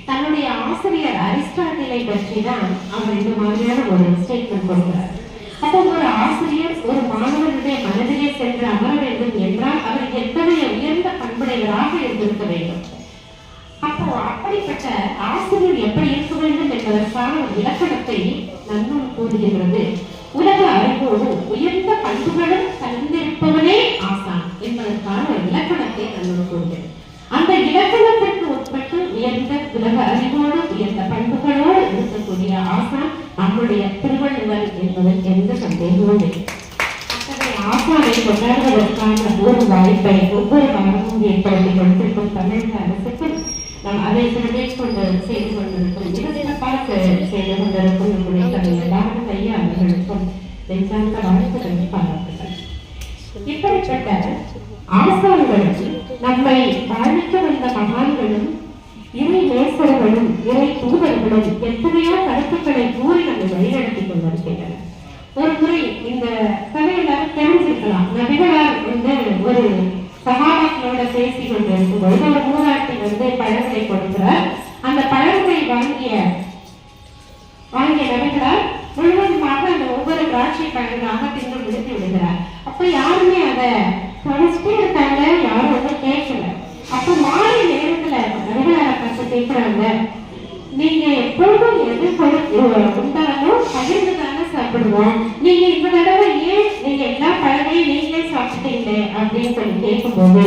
தன்னுடைய ஆசிரியர் அரிஸ்டாட்டிலை பற்றி தான் அவர் இந்த மாதிரியான ஒரு ஸ்டேட்மெண்ட் கொடுக்கிறார். அப்போ ஒரு ஆசிரியர் ஒரு மாணவனுடைய மனதிலே சென்று அமர வேண்டும் என்றால் அவர் எத்தகைய உயர்ந்த பண்புடையவராக இருந்திருக்க வேண்டும். அப்போ அப்படிப்பட்ட ஆசிரியர் எப்படி இருக்க வேண்டும் என்பதற்கான ஒரு இலக்கணத்தை நன்னூல் கூறுகிறது. உலக அறிவோடு உயர்ந்த பண்புகளும் கலந்திருப்பவனே ஆசான் என்பதற்கான ஒரு இலக்கணத்தை நன்னூல் கூறுகிறது. அந்த இலக்கணத்திற்கு உட்பட்டு உயர்ந்த உலக அறிவோடு உயர்ந்த பண்புகளோடு இருக்கக்கூடிய ஆசான் நம்முடைய திருவள்ளுவர் என்பதில் எந்த சந்தேகமும் இல்லை. அத்தகைய ஆசானை கொண்டாடுவதற்கான ஒரு வாய்ப்பை ஒவ்வொரு வாரமும் ஏற்படுத்தி கொடுத்திருக்கும் தமிழக அரசுக்கு நாம் அதை மேற்கொண்டு செய்து கொண்டிருக்கும் மிக சிறப்பாக செய்து கொண்டிருக்கும் நம்முடைய தமிழ் ஐயா அவர்களுக்கும் நெஞ்சார்ந்த வாழ்த்துக்களை பாராட்டுகள். இப்படிப்பட்ட ஆசான்களும் நம்மை வாழ்க்க வந்த மகான்களும் இறை நேசர்களும் இறை தூதர்களும் எத்தனையோ கருத்துக்களை கூறி நம்மை வழிநடத்தி கொண்டிருக்கின்றனர். ஒரு முறை இந்த கதையில தெரிஞ்சிருக்கலாம், நபிகளார் ஒரு சகாபாக்களோட பேசி கொண்டிருக்கும் பொழுது ஒரு மூதாட்டி பழங்களை கொடுக்கிறார். அந்த பழங்களை வாங்கிய நபிகளார் முழுவதுமாக அந்த ஒவ்வொரு திராட்சை பழங்களாக தின்று முடித்து விடுகிறார். அப்ப யாருமே அதை கவனிச்சுட்டே இருக்காங்க, யாரும் கேட்கல. அப்ப மாலை நேரத்துல நபிகளார பார்த்து கேட்கிறாங்க, நீங்க எப்பொழுதும் எது உண்டாலும் பகிர்ந்துதானே சாப்பிடுவோம், நீங்க இந்த தடவை ஏன் நீங்க எல்லா பழங்களையும் நீங்களே சாப்பிட்டீங்க அப்படின்னு சொல்லி கேட்கும்போது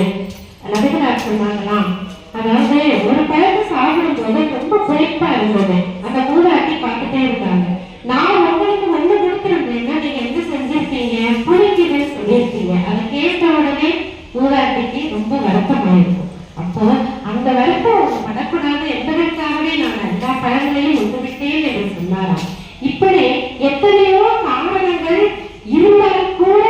நபிகளார் சொன்னாங்களாம், அதாவது ஒரு பழத்தை சாப்பிடும் போது ரொம்ப புளிப்பா இருந்தது. அந்த மூதாட்டி பார்த்துட்டே இருந்தாங்க. நான் உங்களுக்கு கொடுத்துருந்தேன்னா நீங்க என்ன செஞ்சிருக்கீங்க, புளிக்குதுன்னு சொல்லியிருக்கீங்க. அதை கேட்ட உடனே மூதாட்டிக்கு ரொம்ப வருத்தமாயிருக்கும். அப்போ அந்த வருத்தம் படக்கூடாது என்பதற்காகவே நான் எல்லா பழங்களையும் ஒன்றுவிட்டேன் என்று சொன்னாராம். இப்படி எத்தனையோ காரணங்கள் இருந்தாலும் கூட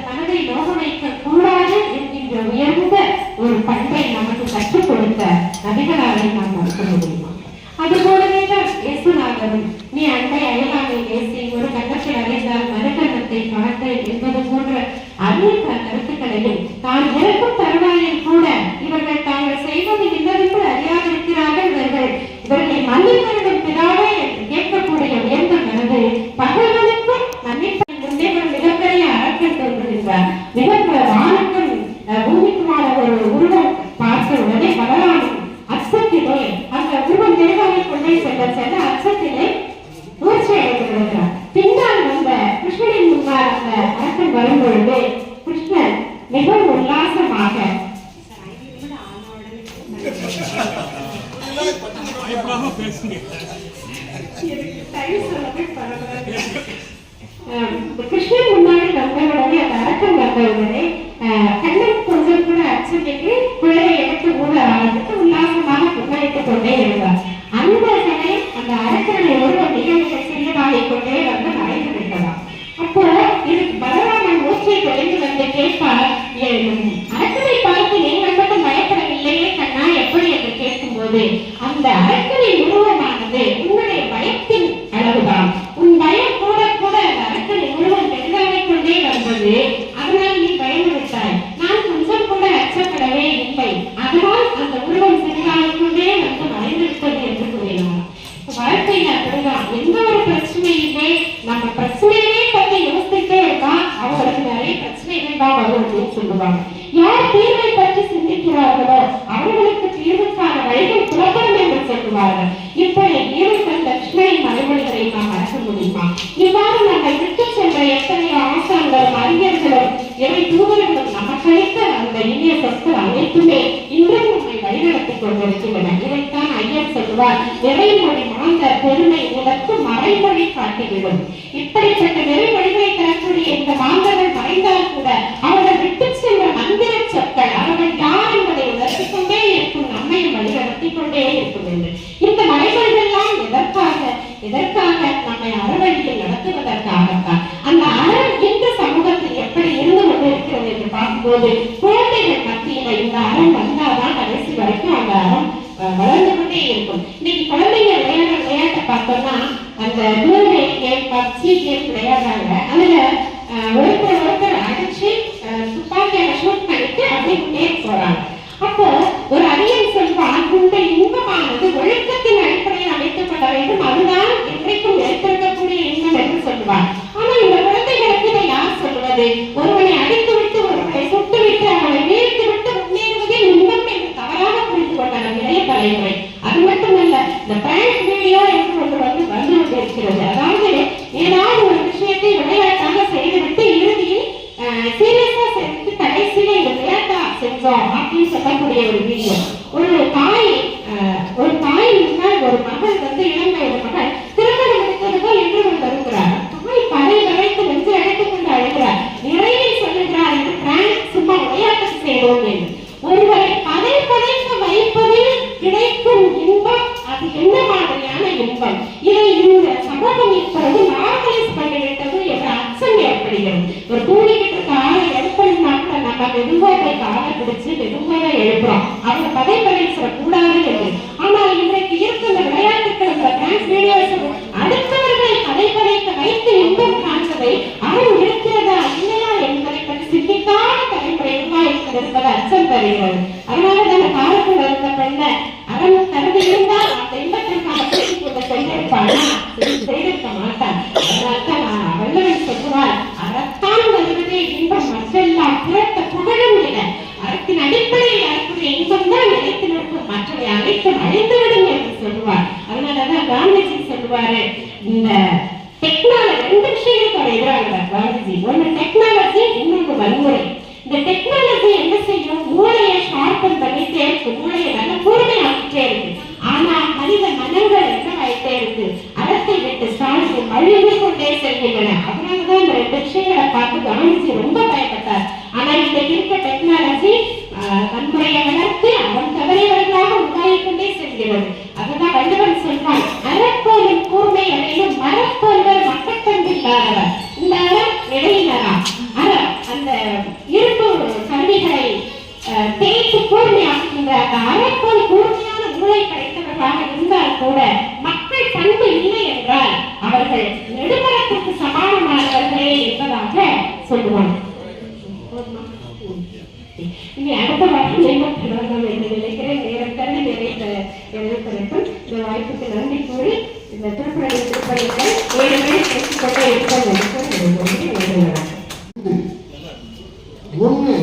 மனதை நோக வைக்க கூடாது என்கின்ற உயர்ந்த ஒரு பண்பை நமக்கு கற்றுக் கொடுத்த நபிகளாரை நாம் மறுக்க முடியுமா? அதுபோலவே தான் இயேசுநாதரும் நீ அண்டை அயலாமை பேசி ஒரு கண்ணத்தில் அறிந்தால் மறுகண்ணத்தை காட்ட என்பது போன்ற அநேக கருத்துக்களையும் தான் இறக்கும் தருவாயில் கூட இவர்கள் தாங்கள் செய்வது என்னவென்று அறியாதிருக்கிறார்கள், இவர்களை மன்னிப்பவர்கள் பிதாவே என்று கேட்கக்கூடிய உயர்ந்த மனது பகவனுக்கும் மன்னிப்பை முன்னே ஒரு மிகப்பெரிய அரக்கன் தோன்றுகின்றார். மிகப்பெரிய வானக்கும் பூமிக்குமான ஒரு உருவம் பார்த்த உடனே பகவான் அச்சத்திலே அந்த உருவம் தேவாவை கொண்டே செல்ல அச்சத்திலே மூர்ச்சி அடைந்து விடுகிறார். பின்னால் வந்த கிருஷ்ணனின் முன்னால் அந்த அரக்கன் வரும்பொழுது கிருஷ்ணன் மிகவும் உல்லாசமாக கிருஷ்ணன் முன்னாடி வந்தவுடனே அந்த அரக்கன் வந்தவுடனே கண்ணன் கொஞ்சம் கூட அச்சமின்றி பிள்ளையை எடுத்து ஊழ ஆரம்பித்து உல்லாசமாக புன்னகைத்துக் கொண்டே இருந்தார். அந்த சமயம் அந்த அரக்கனை ஒருவர் மிக மிக சிறியதாகிக் கொண்டே வந்து மறைந்து விட்டதாம். அப்போ இதுக்கு பலராமன் மூச்சை தொலைந்து வந்து கேட்பார், அரக்கனை பார்த்து நீங்கள் மட்டும் பயப்படவில்லையே கண்ணா எப்படி என்று கேட்கும் போது அந்த அரக்கனை உருவமானது உன்னுடைய பயத்தின் அளவுதான், உன் பயம் கூட கூட அந்த அரக்கனை உருவம் பெரிதாகிக் கொண்டே வந்தது, அதனால் நீ பயந்து விட்டாய். நான் கொஞ்சம் கூட அச்சப்படவே இல்லை, அதனால் அந்த உருவம் சிறிதாகிக் கொண்டே வந்து மறைந்து விட்டது நம்ம பிரச்சனையே பத்தி யோசிச்சுட்டே இருக்கா அவங்களுக்கு நிறைய பிரச்சனைகள் தான் வரும் அப்படின்னு சொல்லுவாங்க. யார் தீர்வை பற்றி சிந்திக்கிறார்களோ அவர்களுக்கு தீர்வுக்கான வழிகள் புலப்படும் என்று சொல்லுவார்கள். இப்படி ஈரோட்டன் லட்சுமணி மறைமொழிகளை நாம் மறக்க முடியுமா? இவ்வாறு நம்மை விட்டு சென்ற எத்தனையோ ஆசான்களும் அறிஞர்களும் எவை தூதர்களும் நமக்களித்த அந்த இனிய சொற்கள் அனைத்துமே இன்றும் நம்மை வழிநடத்திக் கொண்டிருக்கின்றன. இதைத்தான் ஐயர் சொல்வார், நிறைமொழி மாந்தர் பெருமை உனக்கு மறைமொழி காட்டிவிடும். இப்படிப்பட்ட நெறிமொழிகளை தரக்கூடிய இந்த மாந்தர்கள் மறைந்தால் கூட அவர்கள் விட்டு சென்ற மந்திர சொற்கள் அவர்கள் யார் என்பதை உணர்த்திக் கொண்டே இருக்கும், நம்மையும் வழிநடத்திக் கொண்டே இருக்கும் என்று. இந்த மறைமொழிகள்லாம் எதற்காக நம்மை அறவழியில் நடத்துவதற்காகத்தான். அந்த அறம் இந்த சமூகத்தில் எப்படி இருந்து கொண்டிருக்கிறது என்று பார்க்கும்போது குழந்தைகள் மத்தியில இந்த அறம் வந்தாதான் கடைசி வரைக்கும் அந்த அறம் வளர்ந்து கொண்டே இருக்கும். இன்னைக்கு குழந்தைங்க விளையாட்டை பார்த்தோம்னா அந்த பப்ஜி கேம் விளையாடுறாங்க. அதுல ஒருத்தர் அடிச்சு துப்பாக்கியால ஷூட் பண்ணிட்டு அப்படி முன்னே போறாங்க. அப்போ ஒரு அறிஞர் சொல்வான், இந்த இன்பமானது ஒழுக்கத்தின் அடிப்படையில் அமைக்கப்பட வேண்டும், அதுதான் என்றைக்கும் எடுத்திருக்கக்கூடிய இன்பம் என்று சொல்லுவார். ஆனா இந்த குழந்தைகளுக்கு இதை யார் சொல்லுவது? ஒருவனை அடித்து விட்டு ஒருவனை சுட்டு விட்டு அவனை வீழ்த்து விட்டு முன்னேறுவதே இன்பம் என்று தவறாக புரிந்து கொண்ட இளைய தலைமுறை. அது மட்டுமல்ல, இந்த பிராங்க் வீடியோ என்று ஒன்று வந்து கொண்டிருக்கிறது. அதாவது ஏதாவது ஒரு விஷயத்தை விளையாட்டாக செய்துவிட்டு இறுதியில் சீரியஸா செஞ்சு கடைசியில இந்த விளையாட்டா செஞ்சோம் அப்படின்னு சொல்லக்கூடிய ஒரு வீடியோ. ஒரு தாய் முன்னால் ஒரு மகள் வந்து இளம் வயது மகள் திருமணம் முடித்ததுக்கோ என்று வந்து வருகிறார். தாய் படை வளைத்து நெஞ்சு அழைத்துக் கொண்டு அழைக்கிறார். நிறைவில் சொல்லுகிறார், என்று பிராங்க் சும்மா விளையாட்டு செய்வோம் என்று. ஒருவரை பதைக்க வைப்பதில் கிடைக்கும் இன்பம் அது என்ன மாதிரியான இன்பம்? இதை இந்த சமூகம் இப்பொழுது நார்மலைஸ் பண்ணிவிட்டது என்ற அச்சம் ஏற்படுகிறது. ஒரு தூங்கிக்கிட்டு இருக்க ஆளை எழுப்பணும்னா கூட நம்ம மெதுவாக காலை பிடிச்சு மெதுவாக எழுப்புறோம், அவங்க பதைப்படைக்கூடாது என்று. ஆனால் இன்றைக்கு இருக்கிற விளையாட்டுகள் இந்த டான்ஸ் வீடியோஸ் அடுத்தவர்களை பதைக்க வைத்து இன்பம் காண்பதை அவன் இருக்கிறதா இல்லையா என்பதை பற்றி சிந்திக்காத தலைமுறை உருவாயிருப்பது அச்சம் தருகிறது. அதனாலதான் காலத்தில் இருந்த பெண்ணை அவன் கருதி இருந்தால் அந்த இன்பத்திற்கான பேசி கொண்டு செய்திருப்பான், செய்திருக்க மாட்டான். அதனால்தான் வல்லவன் சொல்லுவார், அறத்தான் வருவதே இன்பம், மற்றெல்லாம் புறத்த புகழும் என. அறத்தின் அடிப்படையில் அறக்கூடிய இன்பம் தான் நிலைத்து நிற்கும், மற்றவை அனைத்தும் அழிந்துவிடும் என்று சொல்லுவார். அதனாலதான் காந்திஜி சொல்லுவாரு, இந்த டெக்னாலஜி 2 விஷயங்களோட எதிராக காந்திஜி. ஒன்னு டெக்னாலஜி, இன்னொன்று வன்முறை. இந்த டெக்னாலஜி என்ன செய்யும்? மூளையை ஷார்பன் பண்ணிட்டே இருக்கு, மூளையை நல்ல கூர்மையாக்கிட்டே இருக்கு. ஆனா மனித மனங்கள் என்ன ஆயிட்டே இருக்கு? அறத்தை விட்டு சார்ந்து மழிந்து கொண்டே செல்கின்றன. அதனாலதான் இந்த 2 விஷயங்களை பார்த்து காந்திஜி ரொம்ப பயப்பட்டார். ஆனா இன்னைக்கு இருக்க டெக்னாலஜி வன்முறையை வளர்த்து அவன் தவறியவர்களாக உண்டாகிக் கொண்டே செல்கிறது. அதுதான் வள்ளுவன் சொல்வான், அறப்போலின் கூர்மை அடையும் மரப்போல்வர் மக்கட்பண்பில்லாதவர். இந்த அறம் இடையினரா அறம் அந்த இரும்பு கருவிகளை தேய்த்து கூர்மையாக்குகின்ற அந்த அறப்போல் கூர்மையான மூளை படைத்தவர்களாக இருந்தால் கூட மக்கள் பண்பு இல்லை என்றால் அவர்கள் நெடுமரத்துக்கு சமானமானவர்களே என்பதாக சொல்லுவாங்க. இனி அடுத்த வாரம் என்று நினைக்கிறேன். நேரம் கருதி நிறைவேற்றும் இந்த வாய்ப்புக்கு நன்றி கூறி இந்த திருப்பணிகள் 7 பேர் பேசிக்கொண்டே இருக்க. ஒன்று,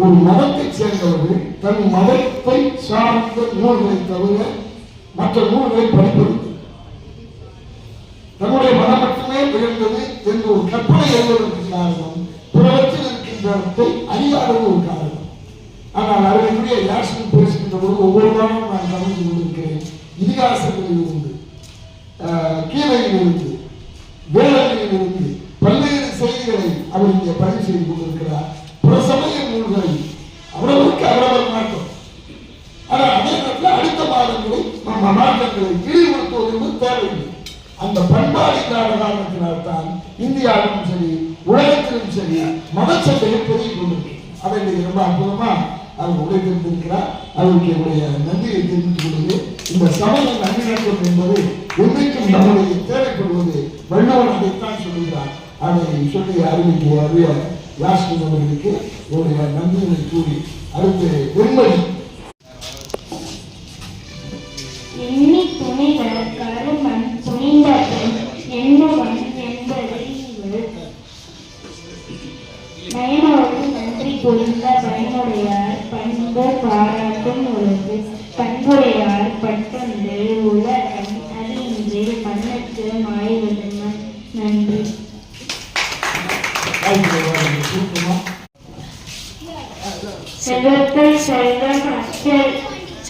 ஒரு மதத்தைச் சேர்ந்தவர்கள் தன் மதத்தை சார்ந்த நூல்களை தவிர மற்ற நூல்களை படிப்பது, தன்னுடைய மதம் மட்டுமே உயர்ந்தது என்று ஒரு கற்பனை எழுதுவதற்கு காரணம் பிறவற்றில் இருக்கின்றதை அறியாதது ஒரு காரணம். ஆனால் அவர்களுடைய யாசனம் பேசுகின்ற போது ஒவ்வொரு நாளும் நான் கவனித்து கொண்டிருக்கிறேன். இதிகாசங்களில் இருந்து, கீதையில் இருந்து, வேதங்களில் இருந்து பல்வேறு செய்திகளை அவர் இங்கே பதிவு செய்து கொண்டிருக்கிறார். பிரசமய நூல்களை அவரவருக்கு அவரவர் மாற்றம். ஆனால் அதே நேரத்தில் அடுத்த மாதங்களை நம்ம மாற்றங்களை இழிவுறுத்துவது என்பது தேவையில்லை. அந்த பண்பாடு இல்லாத காரணத்தினால்தான் இந்தியாவிலும் சரி உலகத்திலும் சரி மதச்சந்தையை பெருகி கொண்டிருக்கு. அதை ரொம்ப அற்புதமா அவர் உழைத்திருக்கிறார். அவருக்கு என்னுடைய நன்றியை தெரிவித்துக் கொள்வது. இந்த சமூக நல்லிணக்கம் என்பது என்றைக்கும் நம்முடைய தேவைப்படுவது. வள்ளுவன் அதைத்தான் சொல்லுகிறார். அதை சொல்லி அறிவிக்க யாஸ்மின் அவர்களுக்கு என்னுடைய நன்றியை கூறி அடுத்து வெண்மணி எண்ணி துணிவர் கருமன் துணிந்த எண்ணுவன் என்பது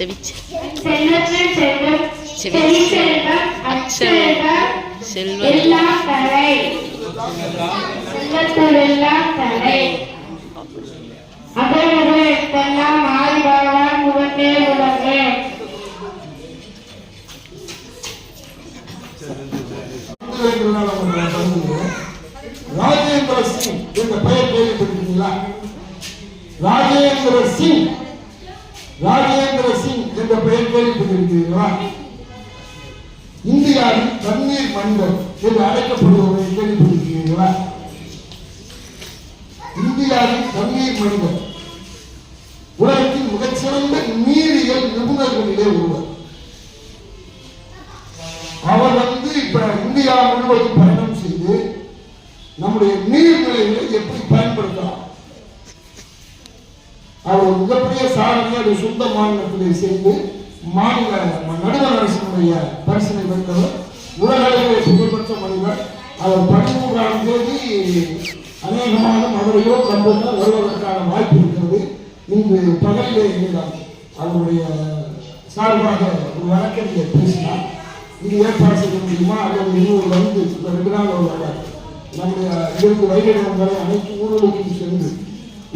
செல்வமே செல்வம் செல்வம் அச்செல்வம் எல்லாம் தலை செல்வத்தோடு எல்லாம் தலை அகலெல்லாம் ஆதிபகவான் முகத்தே உலகே. ராஜேந்திர சிங் என்ற பெயர் கேள்விப்பட்டிருக்கீங்களா? ராஜேந்திர சிங் என்ற பெயர் கேள்விப்பட்டிருக்கிறீர்களா? இந்தியாவின் தண்ணீர் மனிதர் என்று அழைக்கப்படுவதை கேள்விப்பட்டிருக்கிறீர்களா? இந்தியாவின் தண்ணீர் மனிதர் உலகத்தின் மிகச்சிறந்த நீரியல் நிபுணர்களிலே ஒருவர். அவர் இப்ப இந்தியா முழுவதும் பயணம் செய்து நம்முடைய நீர்நிலைகளை எப்படி பயன்படுத்தலாம், அவர் மிகப்பெரிய சாதனையை சொந்த மாநிலத்திலே செய்து மாநில நடுவர் அரசினுடைய பரிசனை வென்றவர். உலகளவிலே புகழ்பெற்ற மனிதர். அவர் 13ஆம் தேதி அநேகமாக மதுரையோ கம்பனோ வருவதற்கான வாய்ப்பு இருக்கிறது. இன்று பகலிலே அவருடைய சார்பாக ஒரு வழக்கறிஞை பேசினார். இது ஏற்பாடு செய்ய முடியுமா அல்லது இன்னொரு வந்து 2 நாள் வருவார். நம்முடைய இருந்து வைகடம் வரை அனைத்து ஊர்களுக்கும் சென்று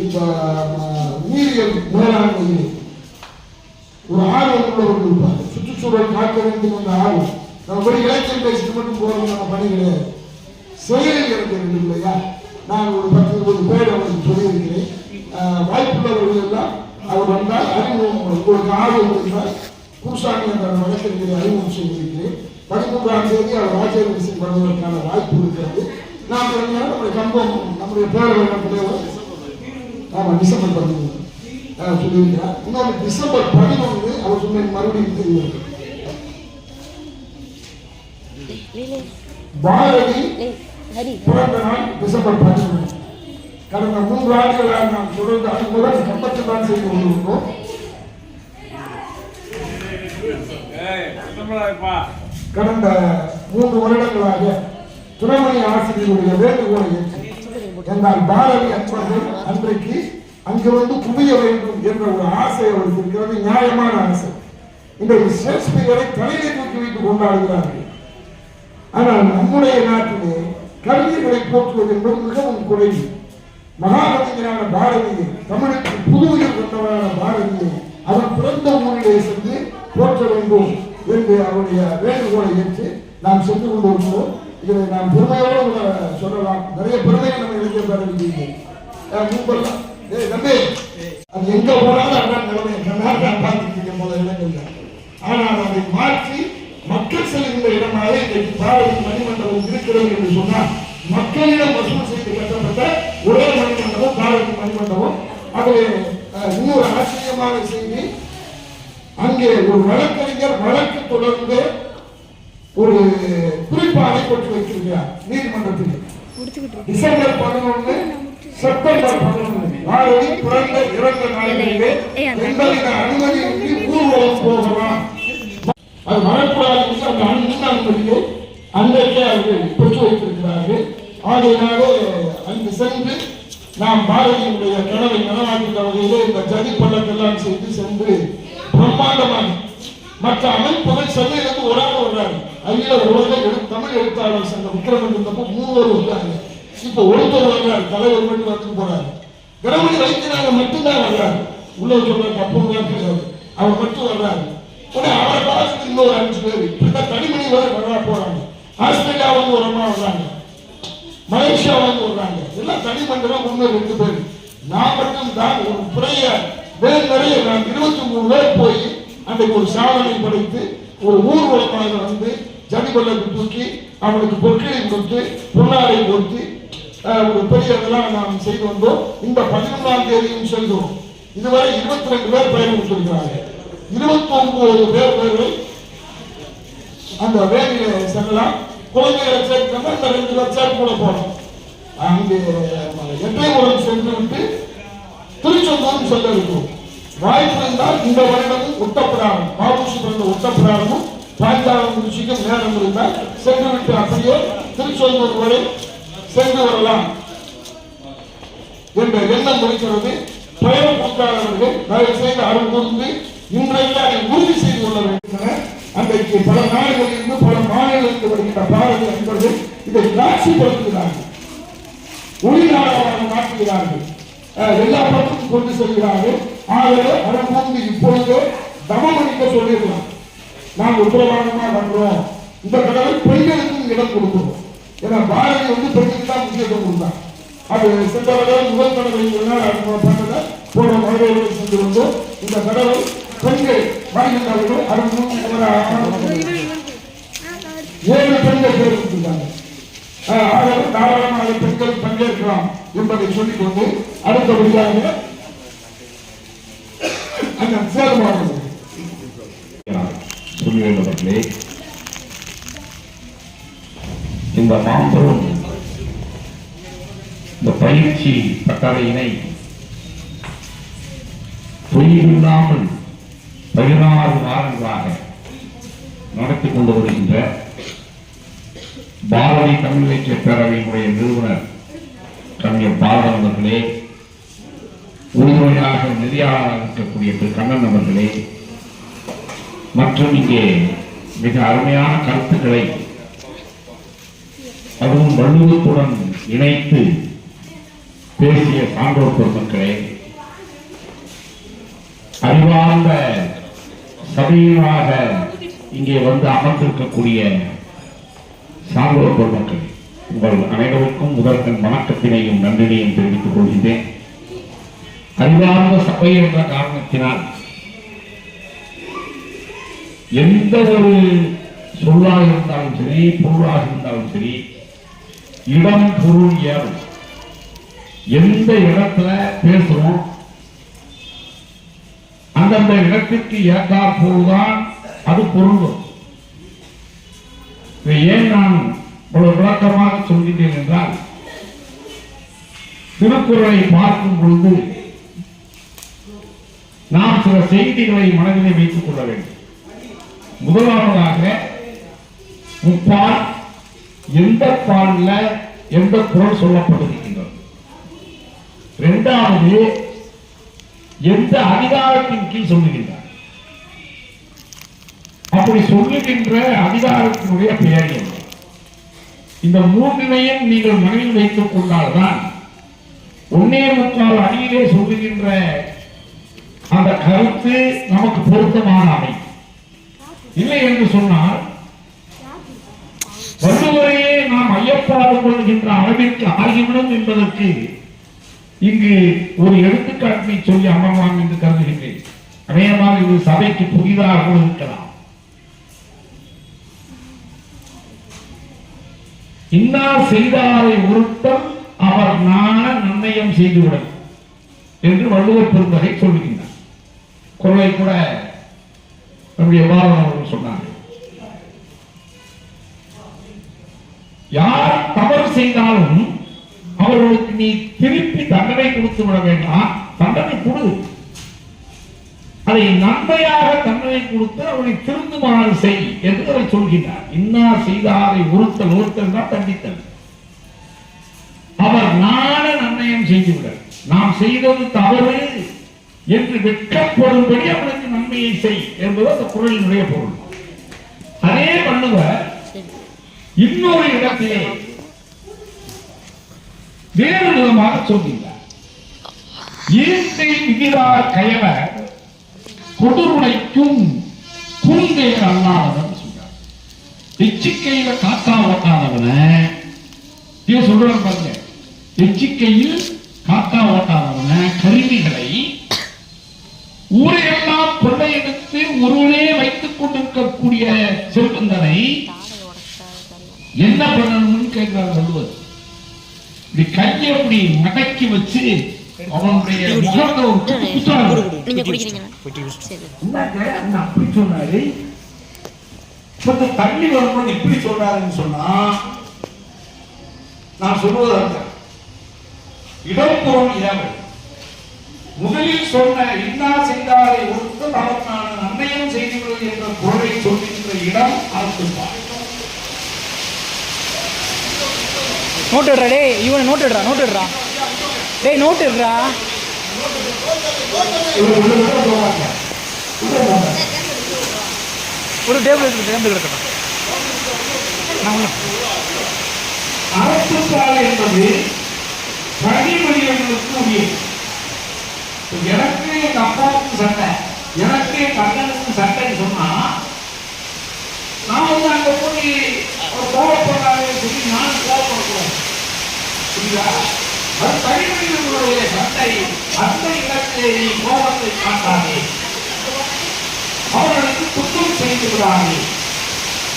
இந்த நீரியல் மேலாண்மையிலே ஒரு ஆர்வம் உள்ளவர்கள் இருப்பார். சுற்றுச்சூழல் காக்க வேண்டும் என்ற ஆர்வம். நம்ம போய் இலக்கியம் பேசிட்டு மட்டும் போறது நம்ம பணி கிடையாது, செயலில் இறக்க வேண்டும் இல்லையா? நான் ஒரு 10-20 பேர் அவருக்கு சொல்லியிருக்கிறேன். வாய்ப்புள்ளவர்கள் எல்லாம் அவர் வந்தால் அறிமுகம் உங்களுக்கு ஆர்வம் இருந்தால் குருசாமி என்ற வழக்கறிஞரை அறிமுகம் செய்திருக்கிறேன். 13ஆம் தேதி அவர் ராஜேந்திர சிங் வருவதற்கான வாய்ப்பு இருக்கிறது. நாம் நம்முடைய கம்பம் நம்முடைய பேரவையிலே டிசம்பர் 13 சொல்லியிருக்கிறார். இன்னொரு டிசம்பர் 11 அவர் சொன்ன மறுபடியும் தெரியும். பாரதி பிறந்த நாள் டிசம்பர் 11. கடந்த 3 ஆண்டுகளாக நாம் தொடர்ந்து அதுமுதல் கம்பத்தில் தான் செய்து கொண்டிருந்தோம். கடந்த 3 வருடங்களாக துணைமணி ஆசிரியருடைய வேண்டுகோளை என்றால் பாரதி அன்பர்கள் அன்றைக்கு அங்கு வந்து குவிய வேண்டும் என்ற ஒரு ஆசை அவருக்கு இருக்கிறது. நியாயமான ஆசை. இன்றைக்கு ஷேக்ஸ்பியரை தலையை தூக்கி வைத்து கொண்டாடுகிறார்கள். ஆனால் நம்முடைய நாட்டிலே கவிஞர்களை போற்றுவது என்பது மிகவும் குறைவு. மகாகவிஞரான பாரதியை, தமிழுக்கு புது உயிர் கொண்டவரான பாரதியை அவர் பிறந்த ஊரிலே சென்று போற்ற வேண்டும் என்று அவருடைய வேண்டுகோளை ஏற்று நாம் சென்று கொண்டிருக்கிறோம். இதை நாம் பெருமையோடு சொல்லலாம். நிறைய பெருமைகள் நம்ம இலக்கிய பேரவையில் முன்பெல்லாம் தம்பி அது எங்க போனாலும் அதான் நிலைமை கர்நாடகா பார்த்துருக்கீங்க போல இடங்கள்ல. ஆனால் அதை மாற்றி மக்கள் செல்கின்ற இடமாக இன்றைக்கு பாரதி மணிமண்டபம் இருக்கிறது என்று சொன்னால் மக்களிடம் வசூல் செய்து கட்டப்பட்ட ஒரே மணிமண்டபம் பாரதி மணிமண்டபம். அதிலே இன்னொரு ஆச்சரியமான செய்தி, அங்கே ஒரு வழக்கறிஞர் வழக்கு தொடர்ந்து ஒரு குறிப்பாடை கொண்டு வைத்திருக்கிறார் நீதிமன்றத்தில். டிசம்பர் 11 செப்டம்பர் 11 பாரதி பிறந்த இறந்த நாளிலே எந்தவித அனுமதியின்றி ஊர்வலம் போகலாம், அது வரக்கூடாது அந்த அனுமதியை அன்றைக்கே அவர்கள் பெற்று வைத்திருக்கிறார்கள். ஆகையினாலே அங்கு சென்று நாம் பாரதியினுடைய கனவை நனவாக்கின்ற வகையிலே இந்த ஜதி பள்ளத்தெல்லாம் செய்து சென்று பிரம்மாண்டமாக மற்ற அமைப்புகள் சென்னையிலிருந்து ஒரு ஆள் வர்றாங்க. அகில உலக தமிழ் எழுத்தாளர் சங்க விக்ரமன் இருந்தப்போ 3 பேர் வந்தாங்க. இப்ப ஒருத்தர் வர்றாரு, தலைவர் மட்டும் வந்து போறாரு. கணவனை வைத்தியநாதன் மட்டும்தான் வர்றாரு. உள்ள சொல்ற தப்பு கிடையாது, அவர் மட்டும் வர்றாரு. உடனே அவரை பார்த்து இன்னொரு 5 பேர் இப்படிதான் தனிமணி வரை வர்றா போறாங்க. ஆஸ்திரேலியா வந்து ஒரு அம்மா வர்றாங்க, மலேசியா வந்து வர்றாங்க. எல்லாம் தனிமண்டலம் 1-2 பேர். நான் மட்டும் தான் ஒரு புறைய வேறு நிறைய நான் 23 பேர் போய் அன்றைக்கு ஒரு சாதனை படைத்து ஒரு ஊர்வலமாக வந்து ஜடிபல்லத்தை தூக்கி அவனுக்கு பொற்களை கொடுத்து பொன்னாடை கொடுத்து ஒரு பெரிய இதெல்லாம் நாம் செய்து வந்தோம். இந்த 11ஆம் தேதியும் செல்கிறோம். இதுவரை 22 பேர் பயணித்திருக்கிறாங்க. 29 பேர்களை அந்த வேலையில செல்லலாம். குழந்தைகளை சேர்க்கணும். இந்த 2 லட்சம் கூட போனோம். அங்கே எட்டயபுரம் சென்று விட்டு திருச்செந்தூரும் செல்ல இருக்கிறோம். வாய்ப்பு இருந்தால் இந்த வருடமும் ஒட்டப்பிராரம் பாபுசி பிறந்த ஒட்டப்பிராரமும் பாஞ்சாலம் குறிச்சிக்கும் நேரம் இருந்தால் சென்று விட்டு அப்படியே திருச்செந்தூர் வரை சென்று வரலாம் என்ற எண்ணம் இருக்கிறது. பயண கூட்டாளர்கள் தயவு செய்து அருள் கூர்ந்து இன்றைக்கு அதை உறுதி செய்து கொள்ள வேண்டும். அன்றைக்கு பல நாடுகளிலிருந்து பல மாநிலங்களுக்கு வருகின்ற பாரதி என்பவர்கள் இதை காட்சிப்படுத்துகிறார்கள், ஒளிநாடகமாக மாற்றுகிறார்கள், எல்லா பக்கத்துக்கும் கொண்டு செல்கிறார்கள். ஆகவே அதற்கு இப்பொழுது தமமணிக்க சொல்லிடலாம், நாம் உத்தரவாதமாக பண்றோம், இந்த கடவை பெண்களுக்கும் இடம் கொடுக்கிறோம். ஏன்னா பாரதி பெண்களுக்கு தான் முக்கியத்துவம் கொடுத்தார். அது சென்றவர்கள் முதல் கடவை பண்ணதை போன மதுரையோடு சென்று வந்தோம். இந்த கடவை பெண்கள் வருகின்றவர்கள் 7 பெண்கள் தேர்ந்தெடுத்திருக்காங்க. ஆகவே தாராளமாக பெண்கள் பங்கேற்கலாம் என்பதை சொல்லிக் கொண்டு அடுத்தபடியாக சொல்லுகின்றவர்களே, இந்த மாபெரும் இந்த பயிற்சி பட்டறையினை தொய்வில்லாமல் 16 வாரங்களாக நடத்தி கொண்டு வருகின்ற பாரதி தமிழ் இலக்கிய பேரவையினுடைய நிறுவனர் கவிஞர் பாரதம் அவர்களே, உறுதுணையாக நெறியாளராக இருக்கக்கூடிய திரு கண்ணன் அவர்களே, மற்றும் இங்கே மிக அருமையான கருத்துக்களை அதுவும் வள்ளுவத்துடன் இணைத்து பேசிய சான்றோர் பெருமக்களே, அறிவார்ந்த சபையினராக இங்கே வந்து அமர்ந்திருக்கக்கூடிய சான்றோர் பெருமக்கள், உங்கள் அனைவருக்கும் முதற்கண் வணக்கத்தினையும் நன்றினையும் தெரிவித்துக் கொள்கின்றேன். அறிவார்ந்த சபை என்ற காரணத்தினால் எந்த ஒரு சொல்லாக இருந்தாலும் சரி, பொருளாக இருந்தாலும் சரி, இடம் பொருள் ஏறும். எந்த இடத்துல பேசுறோம் அந்தந்த இடத்திற்கு ஏற்றாற் போல்தான் அது பொருள். ஏன் நான் இவ்வளவு விளக்கமாக சொல்கின்றேன் என்றால், திருக்குறளை பார்க்கும் பொழுது நாம் சில செய்திகளை மனதிலே வைத்துக் கொள்ள வேண்டும். முதலாவதாக முப்பால் எந்த பால்ல எந்த குறள் சொல்லப்பட்டிருக்கின்றது. இரண்டாவது எந்த அதிகாரத்தின் கீழ் சொல்லுகின்றார். அப்படி சொல்லுகின்ற அதிகாரத்தினுடைய பெயர் என்ன? இந்த மூன்றினையும் நீங்கள் மனதில் வைத்துக் கொண்டால்தான் 1.25 அடியிலே சொல்லுகின்ற அந்த கருத்து நமக்கு பொருத்தமான அமை. இல்லை என்று சொன்னால் வள்ளுவரையே நாம் ஐயப்பாடு கொள்கின்ற அளவிற்கு ஆகிவிடும் என்பதற்கு இங்கு ஒரு எடுத்துக்காட்டினை சொல்லி அமரலாம் என்று கருதுகின்றேன். அநேகமாக இது சபைக்கு புதிதாக இருக்கலாம். இன்னார் செய்தாரை ஒருத்தம் அவர் நாண நன்னயம் செய்துவிடும் என்று வள்ளுவர் பெருந்தகை சொல்லுகின்றார். குரலை கூட நம்முடைய பாரதம் அவர்கள் சொன்னார்கள். யார் தவறு செய்தாலும் அவர்களுக்கு நீ திருப்பி தண்டனை கொடுத்து விட வேண்டாம், தண்டனை கொடு, அதை நன்மையாக தண்டனை கொடுத்து அவனை திருந்துமாறு செய் என்று அவர் சொல்கின்றார். இன்னார் செய்தாரை ஒருத்தல் தான் தண்டித்தல், அவர் நாண நன்னயம் செய்துவிடல், நாம் செய்தது தவறு என்று வெட்கப்படும்படி அவனுக்கு நன்மையை செய் என்பது அந்த குறளினுடைய பொருள். அதே வள்ளுவர் இன்னொரு இடத்திலே வேறு விதமாக சொல்கின்றார். ஈர்த்தை விதிரார் கயவர் கொடுருடைக்கும் குறுந்தையர் அல்லாதவன் சொல்றார். எச்சிக்கையில காக்கா ஓட்டாதவன சொல்றாங்க பாருங்க. எச்சிக்கையில் காக்கா ஓட்டாதவன கருவிகளை ஊரையெல்லாம் பிள்ளை எடுத்து ஒருவனே வைத்துக் கொண்டிருக்கக்கூடிய செல்வந்தனை என்ன பண்ணணும்னு கேட்கிறார் வள்ளுவர். இப்படி கையை அப்படி மடக்கி வச்சு அவனுடைய முகத்தை அப்படி சொன்னாரு. தண்ணி வரணும் இப்படி சொல்றாருன்னு சொன்னா நான் சொல்வதற்கு இடம் பொருள் ஏவல். முதலில் சொன்ன இன்னா செய்தாரை ஒருத்து நமக்கான நன்மையும் செய்துள்ளது என்ற பொருளை சொல்கின்ற இடம் ஆழ்த்துப்பார். நோட் எடுறா டேய், இவனை நோட் எடுறா டேய், நோட் எடுறா. ஒரு டேபிள் கிடக்கணும். அறத்துப்பால் என்பது தனி மனிதர்களுக்கு உரியது. எனக்கு எங்க அப்பாவுக்கு சண்டை, எனக்கு எங்க அண்ணனுக்கு சண்டைன்னு சொன்னா நான் அங்க போய் ஒரு கோவப்படாத சொல்லி நான் கோவப்படக்கூடாது. புரியுதா? அது தனி மனிதர்களுடைய சண்டை. அந்த இடத்திலே நீ கோபத்தை காட்டாதே, அவர்களுக்கு குற்றம் செய்து விடாதே,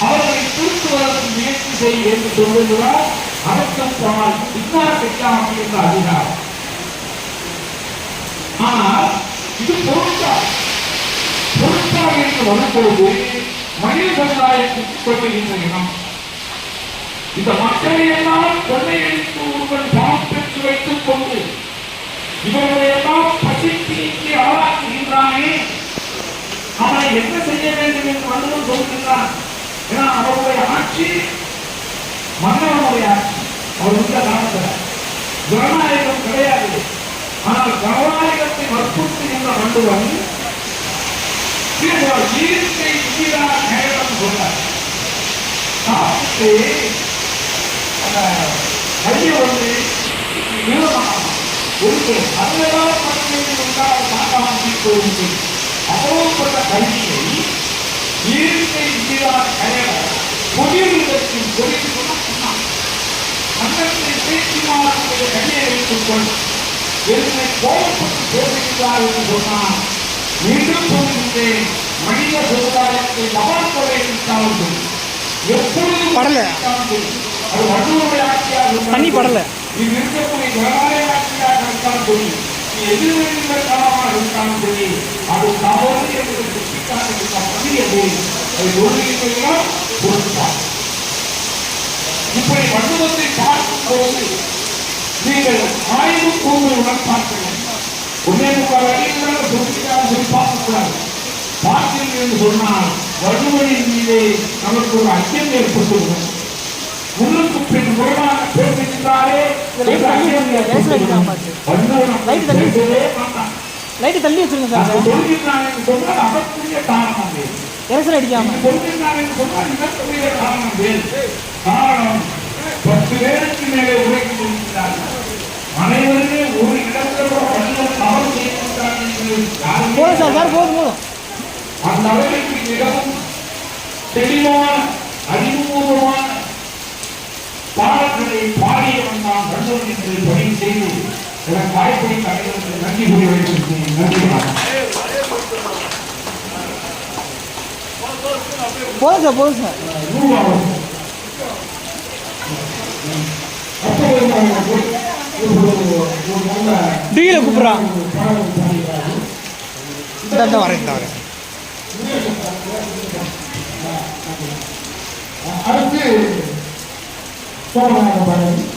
அவர்களை திருத்துவதற்கு முயற்சி செய் என்று சொல்லுகிறார். அறத்துப்பால் பின்னால் வைக்காமல் என்ற அதிகாரம். ஆனால் இது பொருட்பால் என்று வரும்போது மனித சமுதாயத்திற்கு சொல்லுகின்ற இனம். இந்த மக்களை எல்லாம் கொள்ளையடித்து ஒருவன் பணம் பெற்று வைத்துக் கொண்டு இவர்களை எல்லாம் பசிக்கு நீக்கி ஆளாக்குகின்றானே, அவனை என்ன செய்ய வேண்டும் என்று வள்ளுவன் சொல்கின்றான். ஏன்னா அவருடைய ஆட்சி மன்னவனுடைய ஆட்சி. அவர் இந்த காலத்தில் ஜனநாயகம் கிடையாது. ஆனால் ஜனநாயகத்தை வற்புறுத்துகின்ற வள்ளுவன் இயற்கை உயிராக நேரம் சொன்னார். காலத்து அந்த கையை வந்து ஒரு அதுதான் பணியில் உண்டாக காட்டாமல் போயிருக்கு. அவ்வளவுப்பட்ட கல்வியை இயற்கை உயிராக நேரம் பொதியத்தின் பொறித்து சொன்னால் அன்னத்தை பேச்சுமாறுடைய கையை வைத்துக் கொண்டு என்னை கோபப்பட்டு பேசுகிறார் என்று சொன்னார். மீண்டும் சொல்கின்றேன், மனித சமுதாயத்தை நபர்களை இருக்காமல் எப்பொழுதும் அது வள்ளுவருடைய ஆட்சியாக தண்ணி படல. இது இருக்கக்கூடிய ஜனநாயக ஆட்சியாக இருக்காலும் சரி, எதிர்கின்ற காலமாக இருக்காலும் சரி, அது தவறு என்று சுட்டிக்காட்டுகின்ற பதியது. அதை சொல்லுகிறீர்களா பொருட்பால். இப்படி வள்ளுவத்தை பார்க்கும் போது நீங்கள் ஆய்வு கூறுகளுடன் பார்க்க வேண்டும். ஒன்னே முக்கால் அடிகளாக சொல்லி பார்க்கக்கூடாது. பார்த்தீர்கள் என்று சொன்னால் வள்ளுவரின் மீது நமக்கு ஒரு அச்சம் ஏற்பட்டுள்ளது. முன்னுக்கு பின் முரணாக பேசுகின்றாரே லைட்டு தள்ளி வச்சிருங்க சார். சொல்கின்றான் என்று சொன்னால் அதற்குரிய காரணம் வேறு. ஏசர் அடிக்காம சொல்கின்றான் என்று சொன்னால் இதற்குரிய காரணம் வேறு. காரணம் 10 பேருக்கு மேலே உரைக்கு சொல்கின்றார்கள். அனைவருமே ஒரு இடத்துல வள்ளுவர் தவறு செய்கின்றார்கள் என்று போதும் சார் சார் போதும். அந்த அளவிற்கு மிகவும் தெளிவான அறிவுபூர்வமான பாடல்களை பாடியவன் நான் வள்ளுவன் என்று பதிவு செய்து எனக்கு வாய்ப்பை அனைவருக்கு நன்றி கூறி வைத்திருக்கிறேன். நன்றி. போதும் சார். டீல கூப்பிடுறான். இந்த வரேன் அடுத்து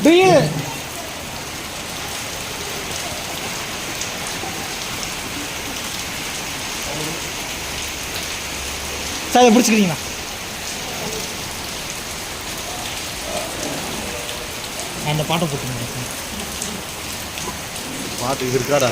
டீல் சார் பிடிச்சிக்கிறீங்களா? அந்த பாட்டை போட்டு பாட்டு இது இருக்காடா.